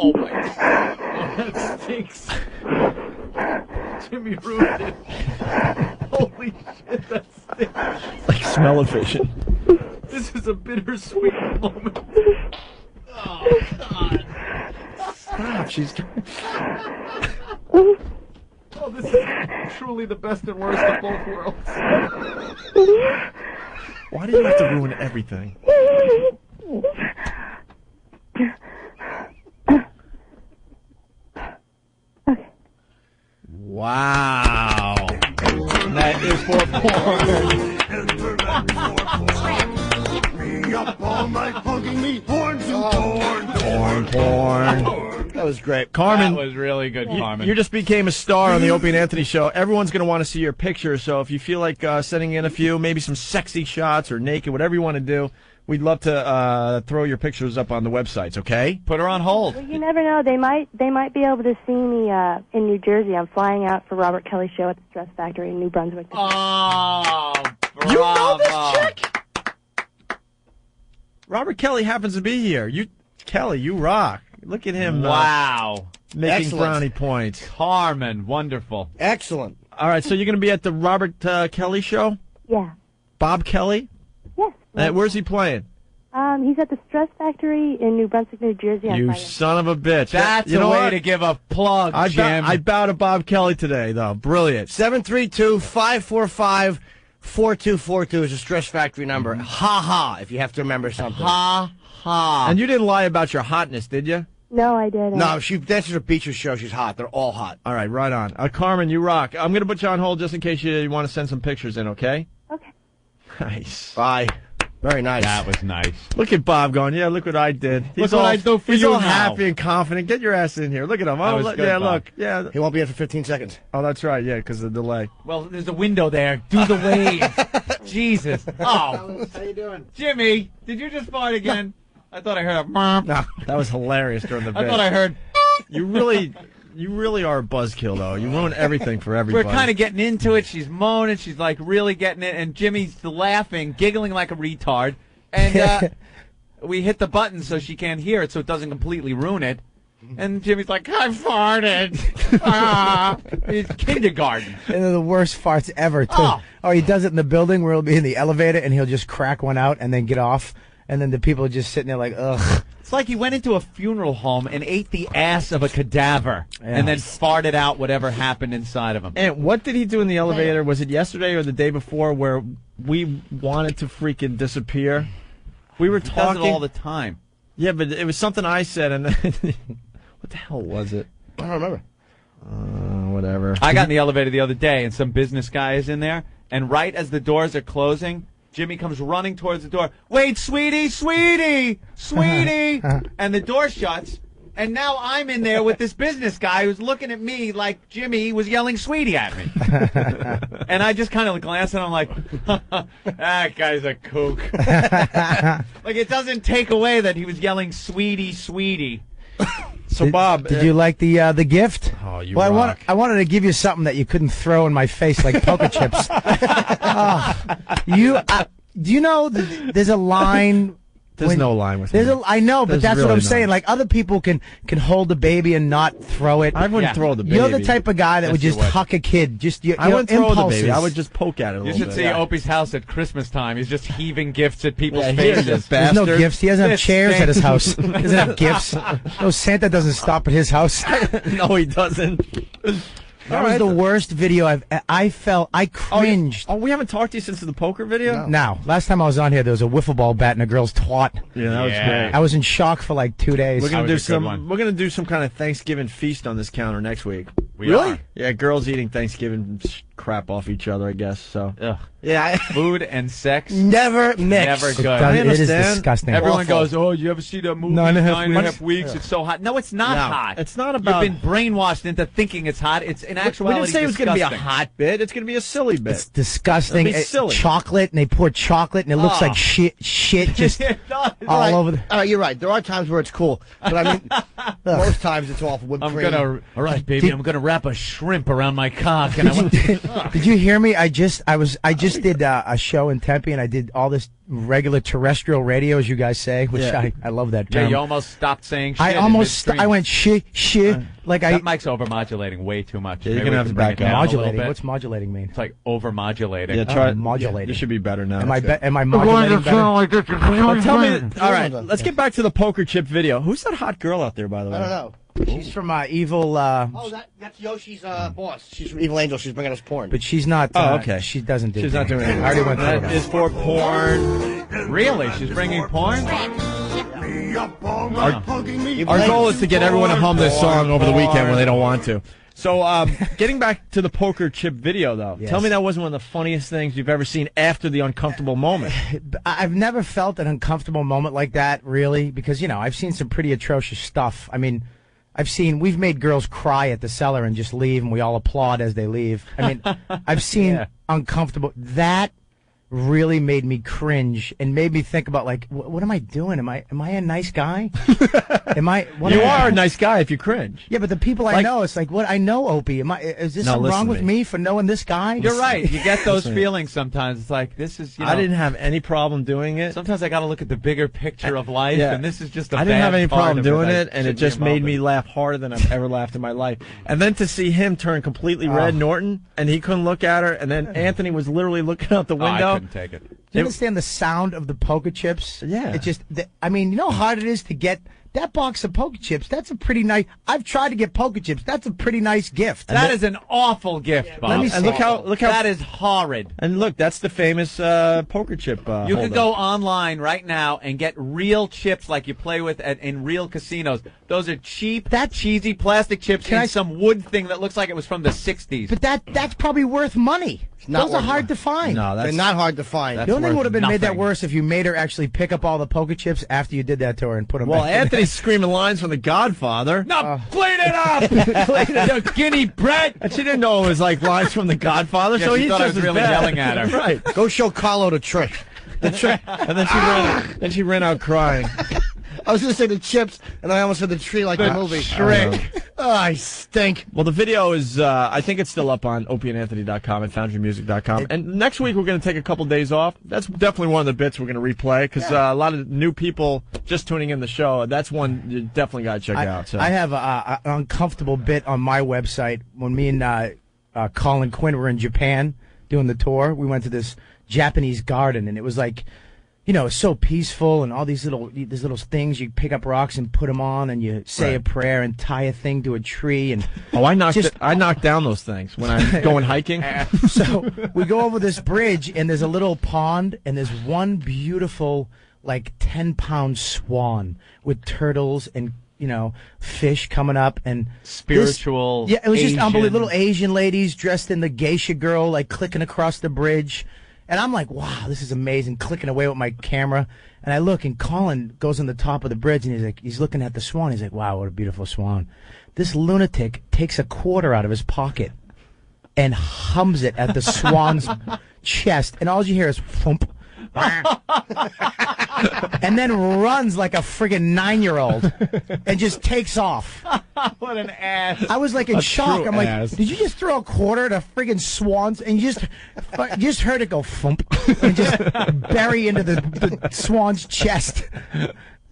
Oh, my God. Oh, that stinks. Jimmy ruined it. Holy shit, that stinks. Like smell-o-vision. This is a bittersweet moment. Oh, God. Stop, she's... Oh, this is truly the best and worst of both worlds. Why do you have to ruin everything? Wow. That is for Me up all night, hugging me horns and porn. That was great. Carmen. That was really good, Carmen. You just became a star on the Opie and Anthony show. Everyone's going to want to see your pictures, so if you feel like sending in a few, maybe some sexy shots or naked, whatever you want to do, we'd love to throw your pictures up on the websites, okay? Put her on hold. Well, you never know. They might be able to see me in New Jersey. I'm flying out for Robert Kelly's show at the Stress Factory in New Brunswick. Oh, bravo. You know this chick? Robert Kelly happens to be here. Kelly, you rock. Look at him. Wow. Making Excellent. brownie points. Carmen, wonderful. Excellent. All right, so you're going to be at the Robert Kelly show? Yeah. Bob Kelly? Yes. Where's he playing? He's at the Stress Factory in New Brunswick, New Jersey. On You Friday. son of a bitch. That's a way to give a plug, Jim. I bow to Bob Kelly today, though. Brilliant. 732-545-4242 is a Stress Factory number. Ha-ha, if you have to remember something. Ha, ha. And you didn't lie about your hotness, did you? No, I didn't. No, that's just a Beacher's show. She's hot. They're all hot. All right, right on. Carmen, you rock. I'm going to put you on hold just in case you want to send some pictures in, okay? Okay. Nice. Bye. Very nice. That was nice. Look at Bob going, yeah, look what I did. Look what I do for he's you all now. happy and confident. Get your ass in here. Look at him. That Oh, was look, good, yeah, Bob. look. Yeah. He won't be in for 15 seconds. Oh, that's right. Yeah, because of the delay. Well, there's a window there. Do the wave. Jesus. Oh. How you doing? Jimmy, did you just fart again? I thought I heard a mom. No, that was hilarious during the I bit. thought I heard. You really are a buzzkill, though. You ruin everything for everybody. We're kind of getting into it. She's moaning. She's like really getting it. And Jimmy's laughing, giggling like a retard. And we hit the button so she can't hear it so it doesn't completely ruin it. And Jimmy's like, I farted. It's kindergarten. And they're the worst farts ever, too. Oh, he does it in the building where he'll be in the elevator and he'll just crack one out and then get off. And then the people are just sitting there like, ugh. It's like he went into a funeral home and ate the ass of a cadaver and then farted out whatever happened inside of him. And what did he do in the elevator? Was it yesterday or the day before where we wanted to freaking disappear? We were talking. He does it all the time. Yeah, but it was something I said, and then what the hell was it? I don't remember. Whatever. I got in the elevator the other day, and some business guy is in there, and right as the doors are closing, Jimmy comes running towards the door. Wait, sweetie, sweetie, sweetie. And the door shuts, and now I'm in there with this business guy who's looking at me like Jimmy was yelling sweetie at me. And I just kind of glance and I'm like, that guy's a kook. Like, it doesn't take away that he was yelling sweetie, sweetie. So, Bob, Did you like the gift? Oh, you well, rock. I wanted to give you something that you couldn't throw in my face like poker chips. Do you know there's a line? There's no line with There's me. I know, but There's that's what really I'm not. saying. Like, other people can hold the baby and not throw it. I wouldn't throw the baby. You're the type of guy that Yes, would you just would. huck a kid. I wouldn't throw the impulses. baby. I would just poke at it a You little should bit. see Opie's house at Christmas time. He's just heaving gifts at people's Yeah, he is faces. a There's no bastard. gifts. He doesn't have This chairs at his stinks. house. He doesn't have gifts. No, Santa doesn't stop at his house. No, he doesn't. That was the worst video I cringed. Oh, we haven't talked to you since the poker video? Now, last time I was on here, there was a wiffle ball bat in a girl's twat. Yeah, that was Yeah. great. I was in shock for like 2 days. We're gonna That do was a good some. one. We're gonna do some kind of Thanksgiving feast on this counter next week. We are. Yeah, girls eating Thanksgiving crap off each other, I guess. So Ugh. Yeah, Food and sex. never mix. Never good. I It is understand. disgusting. Everyone Awful. goes, oh, you ever see that movie, 9.5 weeks? It's so hot. No, it's not No, hot. it's not about- You've been brainwashed into thinking it's hot. It's in we actuality didn't say it was gonna be a disgusting. hot bit. It's gonna be a silly bit. It's disgusting. It'll be silly. Chocolate, and they pour chocolate, and it looks Oh. like shit just It does. all over the... All right, you're right. There are times where it's cool, but I mean, most times it's awful. Whipped I'm cream. gonna, all right, baby. I'm gonna wrap a shrimp around my cock, and I want. Did you hear me? I just did a show in Tempe, and I did all this regular terrestrial radio, as you guys say, which I love that term. Yeah, you almost stopped saying shit. I went shit. That mic's overmodulating way too much. Yeah, you're going to have to back up. Modulating. What's modulating mean? It's like overmodulating. Yeah, try modulating. You should be better now. Am I modulating better? Like this. Well, tell me. All right, let's get back to the poker chip video. Who's that hot girl out there, by the way? I don't know. She's from Evil. That's Yoshi's boss. She's from Evil Angel. She's bringing us porn. But she's not. Okay. She doesn't do. She's not doing anything. I already went through That is for porn. Really? She's bringing porn? Our goal is to get everyone to hum this song over the weekend when they don't want to. So, getting back to the poker chip video, though, tell me that wasn't one of the funniest things you've ever seen after the uncomfortable moment. I've never felt an uncomfortable moment like that, really, because, I've seen some pretty atrocious stuff. I mean, we've made girls cry at the cellar and just leave, and we all applaud as they leave. I mean, I've seen uncomfortable. That really made me cringe and made me think about, like, what am I doing? Am I a nice guy? You are a nice guy if you cringe. Yeah, but the people I know, it's like, what? I know Opie. Is this something wrong with me for knowing this guy? You're right. You get those feelings sometimes. It's like, this is, I didn't have any problem doing it. Sometimes I got to look at the bigger picture of life, and this is just a I didn't have any problem doing it, and it just made me laugh harder than I've ever laughed in my life. And then to see him turn completely red, Norton, and he couldn't look at her, and then Anthony was literally looking out the window. I couldn't take it. Do you understand the sound of the poker chips? Yeah. It just, you know how hard it is to get that box of poker chips? That's a pretty nice, I've tried to get poker chips. That's a pretty nice gift. That is an awful gift, Bob. And look how that is horrid. And look, that's the famous poker chip You can go online right now and get real chips like you play with in real casinos. Those are cheap, cheesy plastic chips in some wood thing that looks like it was from the 60s. But that's probably worth money. Those are hard to find. No, they're not hard to find. The only thing would have been made that worse if you made her actually pick up all the poker chips after you did that to her and put them back. Well, Anthony's screaming lines from The Godfather. No, clean it up! Clean it up, guinea bread! And she didn't know it was like lines from The Godfather, so she he thought I just was really yelling at her. Right. Go show Carlo the trick. And then she ran out crying. I was going to say the chips, and I almost said the tree like the movie. Trick. Oh, I stink. Well, the video is, I think it's still up on opieandanthony.com and foundrymusic.com. And next week we're going to take a couple days off. That's definitely one of the bits we're going to replay because a lot of new people just tuning in the show. That's one you definitely got to check out. So. I have an uncomfortable bit on my website. When me and Colin Quinn were in Japan doing the tour, we went to this Japanese garden, and it was like, it's so peaceful, and all these little things. You pick up rocks and put them on, and you say a prayer and tie a thing to a tree. And I knock down those things when I'm going hiking. So we go over this bridge, and there's a little pond, and there's one beautiful, like 10-pound swan with turtles and fish coming up and spiritual. It was just Asian. unbelievable. Little Asian ladies dressed in the geisha girl, like clicking across the bridge. And I'm like, wow, this is amazing, clicking away with my camera. And I look, and Colin goes on the top of the bridge, and he's looking at the swan. He's like, wow, what a beautiful swan. This lunatic takes a quarter out of his pocket and hums it at the swan's chest. And all you hear is, thump. And then runs like a friggin' 9-year-old and just takes off. What an ass. I was like in shock. I'm like, ass. did you just throw a quarter at a friggin' swans and you just heard it go thump and just bury into the swan's chest?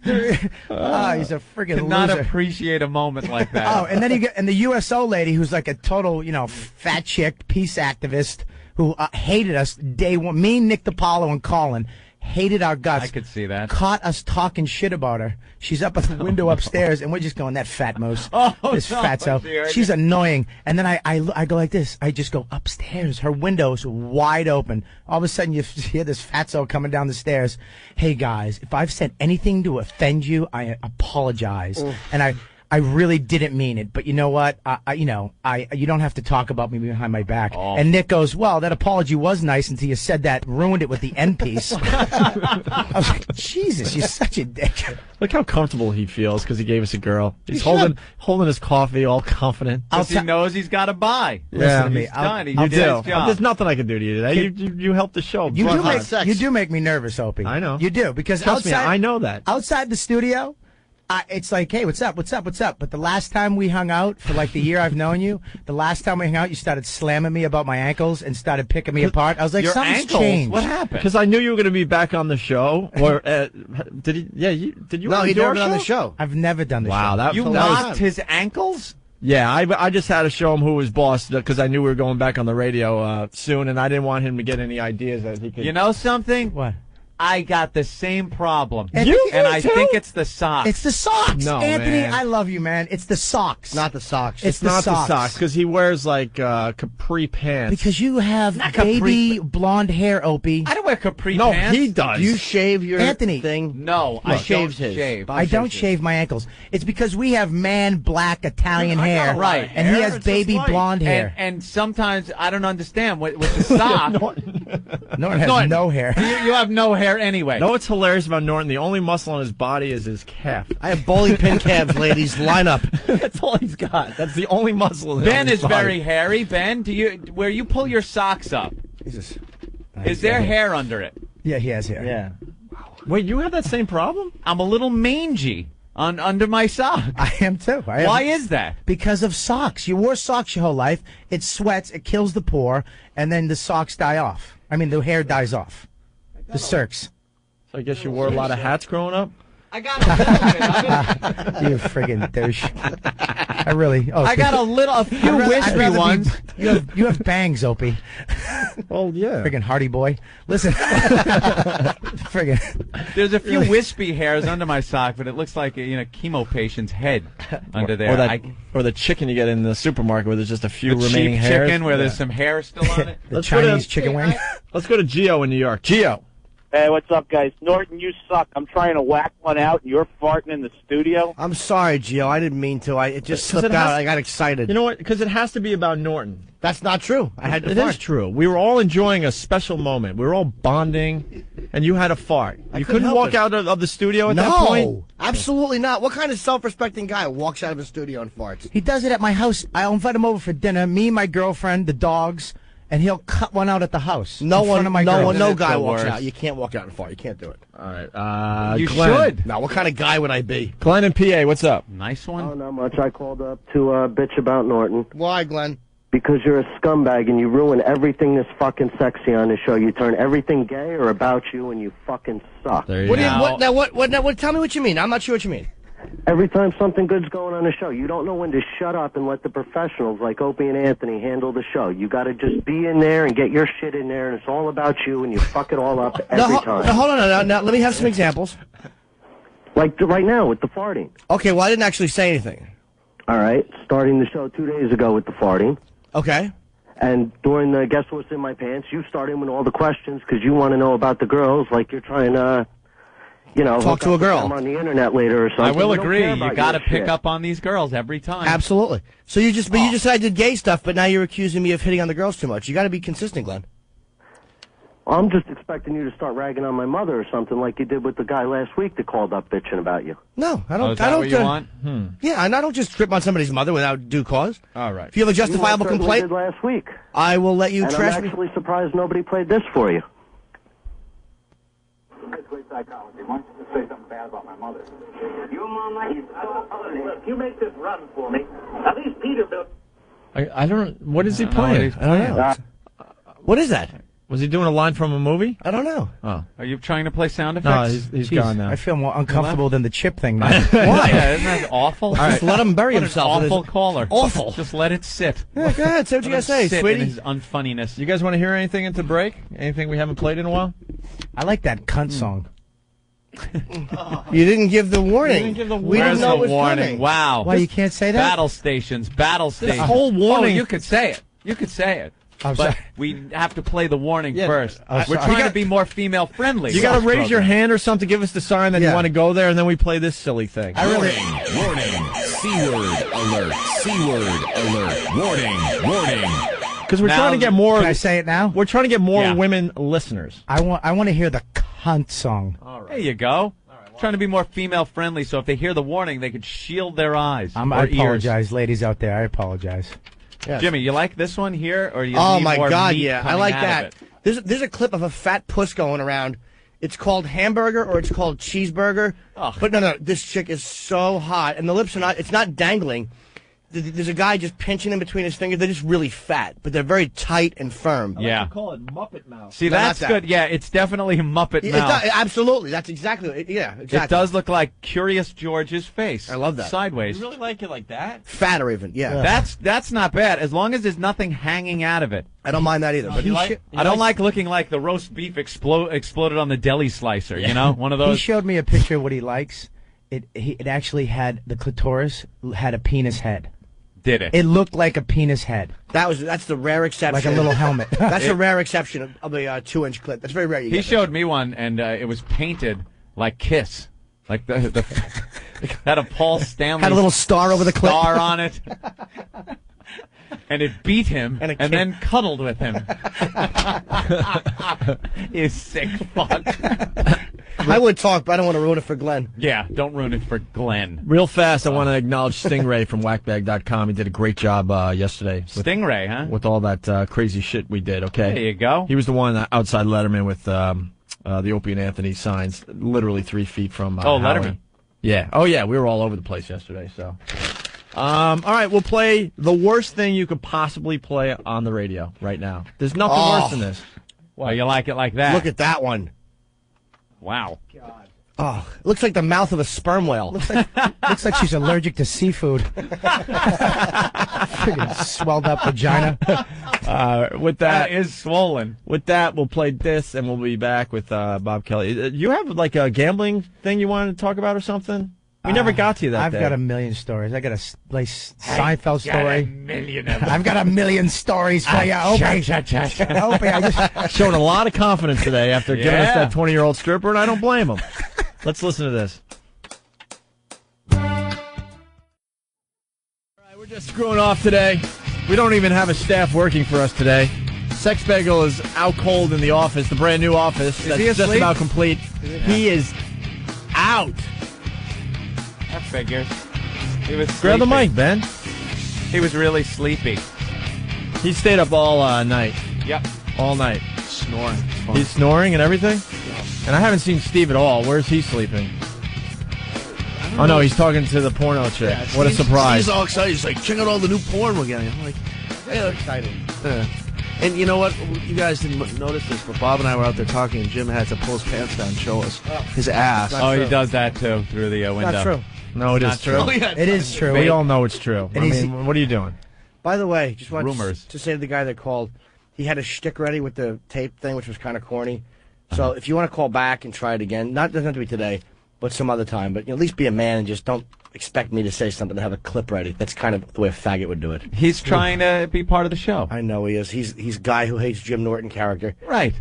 He's a friggin' Not loser. appreciate a moment like that. Oh, and then the USO lady who's like a total, fat chick, peace activist who hated us day one. Me, Nick DiPaolo, and Colin hated our guts. I could see that. Caught us talking shit about her. She's up at the window upstairs, and we're just going, that fat moose. This fatso. She's annoying. And then I go like this. I just go upstairs. Her window's wide open. All of a sudden, you hear this fatso coming down the stairs. Hey, guys, if I've said anything to offend you, I apologize. And I really didn't mean it, but you know what? You don't have to talk about me behind my back. And Nick goes, well, that apology was nice until you said that, ruined it with the end piece. I was like, Jesus, you're such a dick. Look how comfortable he feels because he gave us a girl. He's holding his coffee, all confident. Because he knows he's got to buy. Listen to me. He's done. He I'll did his do. job. There's nothing I can do to you today. You helped the show. You do make me nervous, Opie. I know. You do, because Trust me, I know that. Outside the studio, It's like, hey, what's up? But the last time we hung out, for like the year I've known you, the last time we hung out, you started slamming me about my ankles and started picking me apart. I was like, Your something's ankles? changed. What happened? Because I knew you were going to be back on the show. Or did he? Yeah, did you? No, he do never our done the show? show. I've never done the Wow, show. that You was locked his ankles? Yeah, I just had to show him who was boss because I knew we were going back on the radio soon, and I didn't want him to get any ideas that he could. You know something? What? I got the same problem. And I think it's the socks. It's the socks. No, Anthony, man. I love you, man. It's the socks. Not the socks. It's not the the socks because he wears like capri pants. because you have Not capri- baby blonde hair, Opie. I don't wear capri no, pants. he does. Do you shave your Anthony. thing? No, I shaves don't his. shave. Bob I don't shaves his. shave my ankles. It's because we have man black Italian I got hair, a lot of right? And hair. he has It's baby just white. blonde hair. And sometimes I don't understand with the sock. Norton has Norton, no hair. You have no hair anyway. know what's hilarious about Norton? The only muscle on his body is his calf. I have bowling pin calves, ladies. Line up. That's all he's got. That's the only muscle. Ben on his is body. very hairy. Ben, where you pull your socks up? Jesus. Is there hair under it? Yeah, he has hair. Yeah. Wait, you have that same problem? I'm a little mangy under my sock. I am too. Why is that? Because of socks. You wore socks your whole life. It sweats. It kills the pore, and then the socks die off. I mean, the hair dies off. The circs. So I guess you wore a lot of hats growing up? I got a little bit of it. You friggin' douche. I really. Oh, I got a few wispy ones. You have bangs, Opie. Oh, yeah. Friggin' Hardy boy. Listen. Friggin'. There's a few wispy hairs under my sock, but it looks like a chemo patient's head under there. Or the chicken you get in the supermarket where there's just a few The remaining cheap hairs. chicken where there's some hair still on it. The Let's go to- Chinese chicken wing. Let's go to Gio in New York. Gio. Hey, what's up, guys? Norton, you suck. I'm trying to whack one out, and you're farting in the studio. I'm sorry, Gio. I didn't mean to. It just 'Cause slipped it has- out. I got excited. You know what? Because it has to be about Norton. That's not true. I had to It fart. is true. We were all enjoying a special moment. We were all bonding, and you had a fart. You couldn't help walk it. out of the studio at that point? No, absolutely not. What kind of self-respecting guy walks out of a studio and farts? He does it at my house. I'll invite him over for dinner. Me, my girlfriend, the dogs, and he'll cut one out at the house. No in front one, of my no girls. one, no It's guy the walks worst. out. You can't walk out and fart. You can't do it. All right. You Glenn. should. Now, what kind of guy would I be? Glenn and PA, what's up? Nice Oh, one. not much. I called up to bitch about Norton Why, Glenn? because you're a scumbag and you ruin everything that's fucking sexy on the show. You turn everything gay or about you, and you fucking suck. There you What do you, go. what, now, what, now, what, tell me what you mean. I'm not sure what you mean. Every time something good's going on the show, you don't know when to shut up and let the professionals like Opie and Anthony handle the show. You got to just be in there and get your shit in there, and it's all about you, and you fuck it all up every time. Now, hold on. Now, let me have some examples. Like right now with the farting. Okay, well, I didn't actually say anything. All right, starting the show 2 days ago with the farting. Okay. And during the Guess What's in My Pants, you start in with all the questions because you want to know about the girls, like you're trying to, Talk hook to a up with girl. them on the internet later or something. I will We don't agree. care You about got to your pick shit. up on these girls every time. Absolutely. So you just said I did gay stuff, but now you're accusing me of hitting on the girls too much. You got to be consistent, Glenn. I'm just expecting you to start ragging on my mother or something like you did with the guy last week that called up bitching about you. No, I don't. Oh, is that I don't. what you want? Yeah, and I don't just trip on somebody's mother without due cause. All right. If you have a justifiable You certainly complaint, did last week. I will let you And trash I'm me. actually surprised nobody played this for you. Psychology. Why don't you just say something bad about my mother? Your mama is so ugly. Look, you make this run for me. At least Peterbilt. I don't. What is he I don't know what playing? he's I don't know. What is that? Was he doing a line from a movie? I don't know. Oh. Are you trying to play sound No, effects? he's Jeez, gone now. I feel more uncomfortable than the chip thing now. Why? Yeah, isn't that awful? Just let him bury What an himself. in awful his- caller. Awful. Just let it sit. Yeah, go ahead. Say what you got to say, Sit in sweetie. his unfunniness. You guys want to hear anything into break? Anything we haven't played in a while? I like that cunt song. You didn't give the warning. didn't give the We Where's didn't know the it was warning? coming. Wow. Why, you can't say that? Battle stations. Battle stations. whole warning- Oh, you could say it. You could say it. I'm But sorry. we have to play the warning Yeah, first. I'm We're sorry. trying to be more female friendly. You got to raise your hand or something, give us the sign that you Yeah. want to go there, and then we play this silly thing. Warning, C-word alert, C-word alert, warning. Because we're Now- trying to get more. Can I say it now? We're trying to get more Yeah. women listeners. I want to hear the cunt song. There you go. Trying to be more female friendly, so if they hear the warning, they could shield their eyes. I or ears. apologize, ladies out there. I apologize. Jimmy, you like this one here, or you Oh need my more God! meat Yeah, I coming like out that. of it? There's a clip of a fat puss going around, It's called hamburger or it's called cheeseburger. Ugh. But no, this chick is so hot, and the lips are not. It's not dangling. There's a guy just pinching in between his fingers. They're just really fat, but they're very tight and firm. Yeah. Call it Muppet Mouth. See, No, that's not that. good. Yeah, it's definitely Muppet It Mouth. does, absolutely. That's exactly. Exactly. It does look like Curious George's face. I love that. Sideways. You really like it like that? Fatter even. Yeah. That's not bad, as long as there's nothing hanging out of it. I don't mind that either. But I don't like looking like the roast beef exploded on the deli slicer, you know? One of those. He showed me a picture of what he likes. It actually had the clitoris had a penis head. Did it? It looked like a penis head, that's the rare exception. like a little helmet. That's a rare exception of a 2-inch clip. That's very rare. You He get that. showed me one, and it was painted like Kiss. Like the had a Paul Stanley Had a little star over the clip. star on it. And it beat him And and, a then cuddled with him. You sick fuck. I would talk, but I don't want to ruin it for Glenn. Yeah, don't ruin it for Glenn. Real fast, I want to acknowledge Stingray from whackbag.com. He did a great job yesterday. Stingray, huh? With all that crazy shit we did, okay? There you go. He was the one outside Letterman with the Opie and Anthony signs, literally 3 feet from Oh, Howie. Letterman. Yeah. Oh, yeah, we were all over the place yesterday, so. All right, we'll play the worst thing you could possibly play on the radio right now. There's nothing worse than this. Well, you like it like that? Look at that one. Wow. Oh, it looks like the mouth of a sperm whale. Looks like she's allergic to seafood. Friggin' swelled up vagina. With That that, is swollen. with that, we'll play this, and we'll be back with Bob Kelly. You have like a gambling thing you wanted to talk about or something? We never got to you that I've day. got a million stories. I got a Seinfeld story. Million of them. I've got a million stories for you, Opie. Opie, I just Showing a lot of confidence today after giving us Yeah. that 20-year-old stripper, and I don't blame him. Let's listen to this. All right, we're just screwing off today. We don't even have a staff working for us today. Sex Bagel is out cold in the office, the brand new office. That's he just asleep? about complete. He is out. That figures. He was Grab the sleepy. mic, Ben. He was really sleepy. He stayed up all night. Yep. All night. Snoring. He's snoring and everything? And I haven't seen Steve at all. Where's he sleeping? Oh, no, he's talking to the porno chick. What a surprise. He's all excited. He's like, check out all the new porn we're getting. I'm like, Very excited. and you know what? You guys didn't notice this, but Bob and I were out there talking, and Jim had to pull his pants down and show us his ass. Oh, he does that too through the window. Not true. No, it is Not true. true. it is true. We all know it's true. I And he's- mean, what are you doing? By the way, just want Rumors. to say to the guy that called, he had a shtick ready with the tape thing, which was kind of corny. So if you want to call back and try it again, doesn't have to be today, but some other time. But at least be a man and just don't expect me to say something to have a clip ready. That's kind of the way a faggot would do it. He's trying to be part of the show. I know he is. He's a guy who hates Jim Norton character. Right.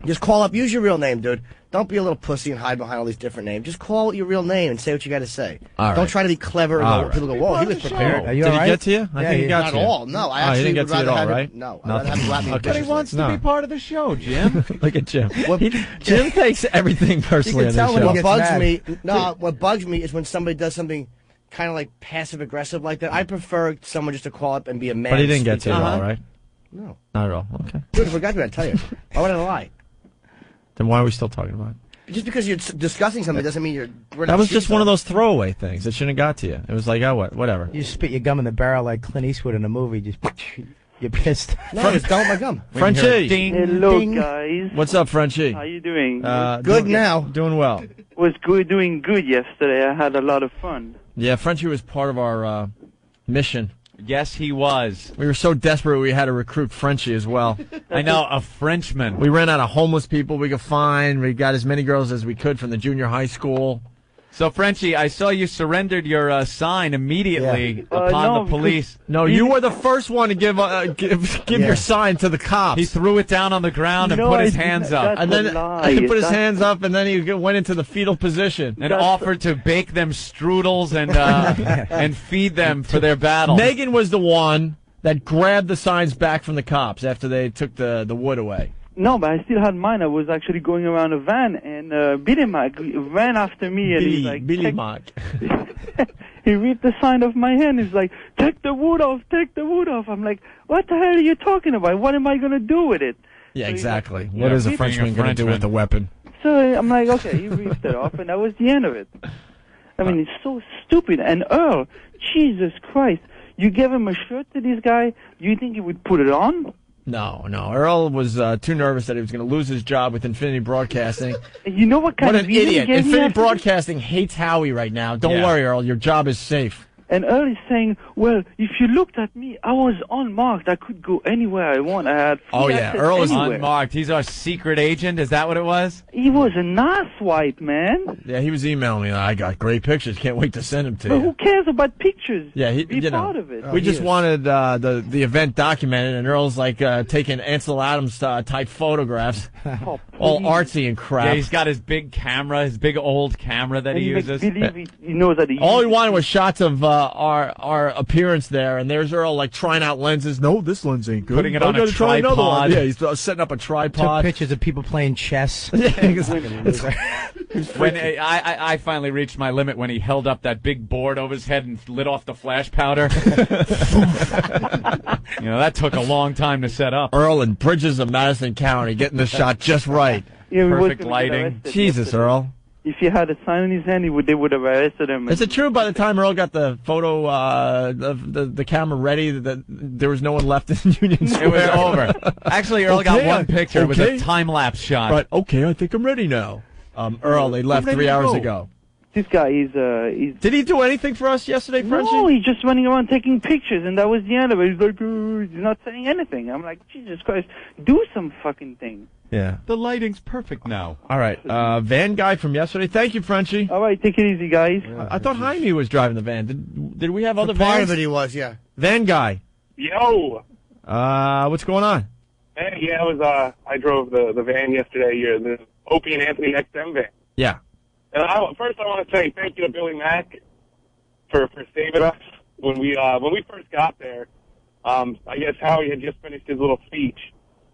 Just call up. Use your real name, dude. Don't be a little pussy and hide behind all these different names. Just call your real name and say what you got to say. All right. Don't try to be clever and All go, right. people go, whoa, he was prepared. Are you Did all he right? get to you? I Yeah, think he he- got Not to at you. all. No, I Oh, he actually didn't get would to you rather at all, have right? him. No, I'd Nothing. rather have him slap me in Okay. But he business. wants to No. be part of the show, Jim. Look at Jim. Jim takes everything personally You in can this tell when show. he What gets bugs mad. me, what bugs me is when somebody does something kind of like passive aggressive like that. I prefer someone just to call up and be a man. But he didn't get to you at Uh-huh. all, right? No. Not at all. Okay. Dude, I forgot to tell you. Why would I lie? Then why are we still talking about it? Just because you're discussing something doesn't mean you're. That was just one of those throwaway things. It shouldn't have got to you. It was like, oh, whatever. You spit your gum in the barrel like Clint Eastwood in a movie. Just you're pissed. No, just don't my gum. Frenchie. Ding, Hello, Ding. guys. What's up, Frenchie? How you doing? Good doing- now. Doing well. Was good, doing good yesterday. I had a lot of fun. Yeah, Frenchie was part of our mission. Yes, he was. We were so desperate we had to recruit Frenchie as well. I know, a Frenchman. We ran out of homeless people we could find. We got as many girls as we could from the junior high school. So, Frenchie, I saw you surrendered your sign immediately upon no, the police. No, you were the first one to give your sign to the cops. He threw it down on the ground and No, put his I- hands that's up and then a lie. he put his That's- hands up, and then he went into the fetal position. and offered to bake them strudels and feed them for their battle. Megan was the one that grabbed the signs back from the cops after they took the wood away. No, but I still had mine. I was actually going around a van, and Billy Mac ran after me, and he's like, Billy "Take-" Mock. He ripped the sign off my hand. He's like, take the wood off, take the wood off. I'm like, what the hell are you talking about? What am I going to do with it? Yeah, So he's exactly. like, What is a being a Frenchman going to do Frenchman. with a weapon? So I'm like, okay, he ripped it off, and that was the end of it. I mean, it's so stupid. And Earl, Jesus Christ, you gave him a shirt to this guy. Do you think he would put it on? No. Earl was too nervous that he was going to lose his job with Infinity Broadcasting. You know what kind What of an idiot. gave me Infinity after Broadcasting hates Howie right now. Don't worry, Earl. Your job is safe. And Earl is saying, well, if you looked at me, I was unmarked. I could go anywhere I want. I had free access Earl is anywhere. unmarked. He's our secret agent. Is that what it was? He was a nice white man. Yeah, he was emailing me. I got great pictures. Can't wait to send them to But you. who cares about pictures? Yeah, Be part of it. We just wanted the event documented, and Earl's like taking Ansel Adams type photographs, all artsy and crap. Yeah, he's got his big camera, his big old camera that he uses. He knows that he All he wanted was shots of our appearance there, and there's Earl like trying out lenses. No, this lens ain't good. Putting it I on a gotta try another one. tripod. Yeah, he's setting up a Took tripod. pictures of people playing chess. Yeah, When I finally reached my limit when he held up that big board over his head and lit off the flash powder. That took a long time to set up. Earl in Bridges of Madison County getting the shot just right. Yeah, Perfect lighting. Jesus, Earl. If he had a sign in his hand, they would have arrested him. Is it true by the time Earl got the photo of the camera ready that there was no one left in Union Square? It was over. Actually, Earl got one picture. It was a Okay. time-lapse shot. Right, okay, I think I'm ready now. Earl, they left 3 hours ago. This guy, he's Did he do anything for us yesterday, Frenchie? No, he's just running around taking pictures, and that was the end of it. He's like, he's not saying anything. I'm like, Jesus Christ, do some fucking thing. Yeah. The lighting's perfect now. All right, van guy from yesterday. Thank you, Frenchie. All right, take it easy, guys. I thought Jaime was driving the van. Did we have other vans? Part of it he was, yeah. Van guy. Yo. What's going on? Hey, yeah, I drove the van yesterday, the Opie and Anthony XM van. Yeah. And first I want to say thank you to Billy Mack for saving us when we first got there. I guess Howie had just finished his little speech,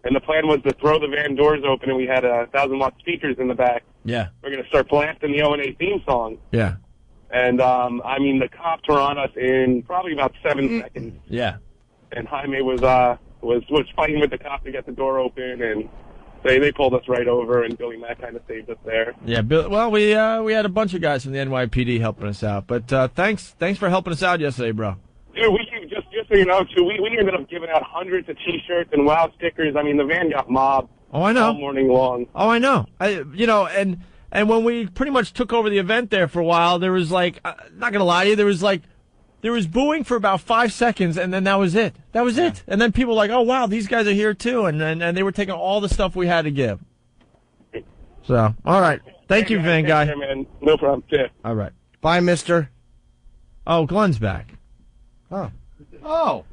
and the plan was to throw the van doors open, and we had 1,000-watt speakers in the back. Yeah. We're going to start blasting the O&A theme song. Yeah. And, the cops were on us in probably about 7 seconds. Yeah. And Jaime was fighting with the cop to get the door open, and they pulled us right over, and Billy Mack kind of saved us there. Yeah, well, we had a bunch of guys from the NYPD helping us out, but thanks for helping us out yesterday, bro. Dude, just so you know, too, we ended up giving out hundreds of T-shirts and WOW stickers. I mean, the van got mobbed. Oh, I know. All morning long. Oh, I know. And when we pretty much took over the event there for a while, there was like, not gonna lie to you, there was booing for about 5 seconds, and then that was it. That was it. And then people were like, oh, wow, these guys are here, too. And they were taking all the stuff we had to give. So, all right. Thank you, Van Guy. Care, man. No problem. Yeah. All right. Bye, mister. Oh, Glenn's back. Oh.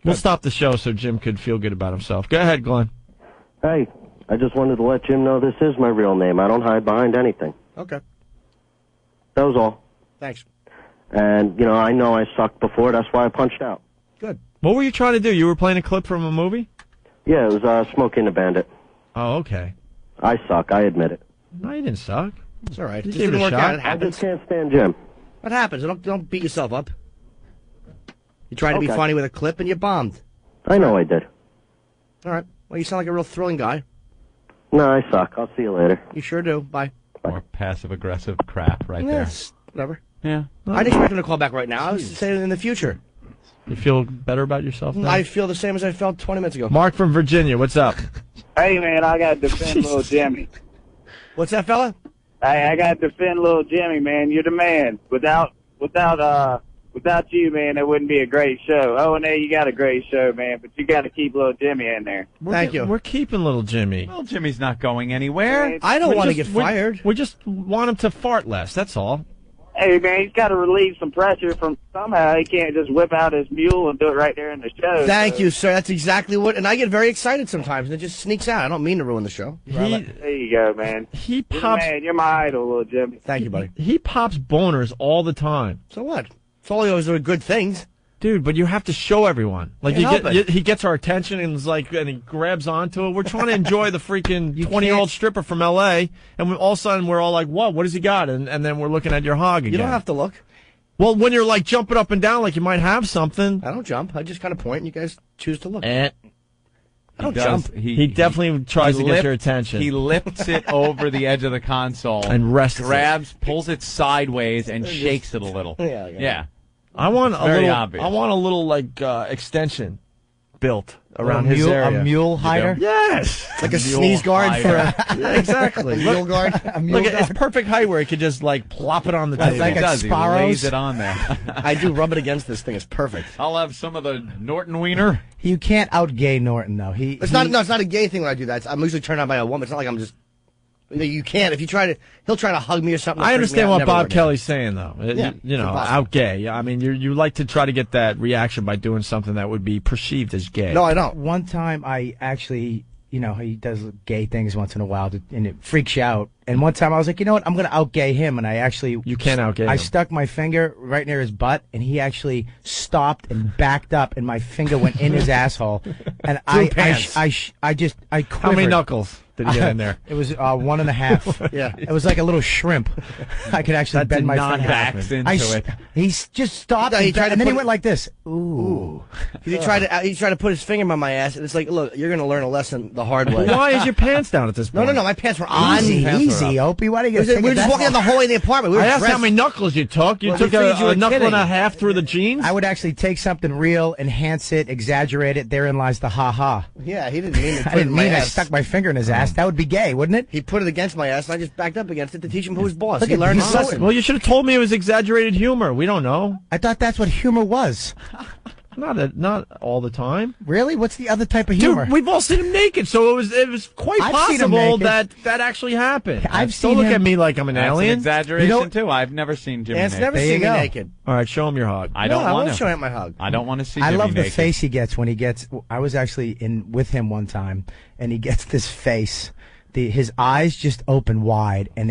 We'll stop the show so Jim could feel good about himself. Go ahead, Glenn. Hey, I just wanted to let Jim know this is my real name. I don't hide behind anything. Okay. That was all. Thanks. And, I know I sucked before. That's why I punched out. Good. What were you trying to do? You were playing a clip from a movie? Yeah, it was Smoking the Bandit. Oh, okay. I suck. I admit it. No, you didn't suck. It's all right. You Just gave it didn't a work shot. out. It I happens. just can't stand Jim. What happens? Don't beat yourself up. You tried to be Okay. funny with a clip, and you bombed. I know I did. All right. Well, you sound like a real thrilling guy. No, I suck. I'll see you later. You sure do. Bye. More passive-aggressive crap right Yes. Whatever. there. Yeah. I didn't expect him to call back right now. I was saying it in the future. You feel better about yourself now? I feel the same as I felt 20 minutes ago. Mark from Virginia, what's up? Hey, man, I got to defend little Jimmy. What's that, fella? Hey, I got to defend little Jimmy, man. You're the man. Without you, man, it wouldn't be a great show. Oh, and you got a great show, man, but you got to keep little Jimmy in there. Thank you. We're keeping little Jimmy. Well, Jimmy's not going anywhere. I don't want to get fired. We just want him to fart less, that's all. Hey, man, he's got to relieve some pressure from somehow. He can't just whip out his mule and do it right there in the show. Thank you, sir. That's exactly what. And I get very excited sometimes, and it just sneaks out. I don't mean to ruin the show. There you go, man. He You're the pops. man. You're my idol, little Jimmy. Thank you, buddy. He pops boners all the time. So what? It's all those are good things. Dude, but you have to show everyone. Like Can't help it. he gets our attention and he grabs onto it. We're trying to enjoy the freaking 20-year-old stripper from L.A. And all of a sudden we're all like, what has he got? And then we're looking at your hog again. You don't have to look. Well, when you're like jumping up and down like you might have something. I don't jump. I just kind of point, and you guys choose to look. I don't jump. He definitely tries to get your attention. He lifts it over the edge of the console and rests grabs, pulls it sideways, and shakes it a little. Yeah. I want It's a very little. obvious. I want a little like extension built around his mule, area. A mule hider? Yes. Like a sneeze guard for a... Yeah, exactly. mule guard? Look, it's perfect height where he could just like plop it on the table. Like He a does. He Sparrows? lays it on there. I do rub it against this thing. It's perfect. I'll have some of the Norton Wiener. You can't out-gay Norton, though. It's not a gay thing when I do that. I'm usually turned on by a woman. It's not like I'm just... You can't. If you try to... He'll try to hug me or something. I understand what Bob Kelly's saying, though. Yeah, you know, impossible. out gay. I mean, you like to try to get that reaction by doing something that would be perceived as gay. No, I don't. One time I actually, you know, he does gay things once in a while, and it freaks you out. And one time I was like, you know what, I'm going to out-gay him, and I actually... You can't out-gay him. I stuck my finger right near his butt, and he actually stopped and backed up, and my finger went in his asshole. And I quivered. How many knuckles did he get in there? It was 1.5. Yeah. It was like a little shrimp. I could actually That bend did my not finger. happen. Backs into it. He just stopped, No, he and, tried to and then he put went like this. Ooh. He tried to put his finger on my ass, and it's like, look, you're going to learn a lesson the hard way. Why is your pants down at this point? No. My pants were on. Easy, Opie. Why do you We get were just walking down the hallway in the apartment. We were I asked dressed. how many knuckles you took. You Well, took we figured you a were knuckle kidding. and a half through the jeans? I would actually take something real, enhance it, exaggerate it. Therein lies the ha-ha. Yeah, he didn't mean to. I didn't mean I stuck my finger in his ass. That would be gay, wouldn't it? He put it against my ass, and I just backed up against it to teach him who was boss. Look He at learned he's his so- lesson. Well, you should have told me it was exaggerated humor. We don't know. I thought that's what humor was. Not all the time. Really? What's the other type of humor? Dude, we've all seen him naked, so it was quite I've seen him possible naked. that actually happened. I've Don't seen look him- at me like I'm an That's alien. an exaggeration, You know- too. I've never seen Jimmy Ant's naked. never There seen you me go. naked. All right, show him your hug. I don't I want won't to. show him my hug. I don't want to see I Jimmy love the naked. face he gets when he gets. I was actually with him one time, and he gets this face. His eyes just open wide, and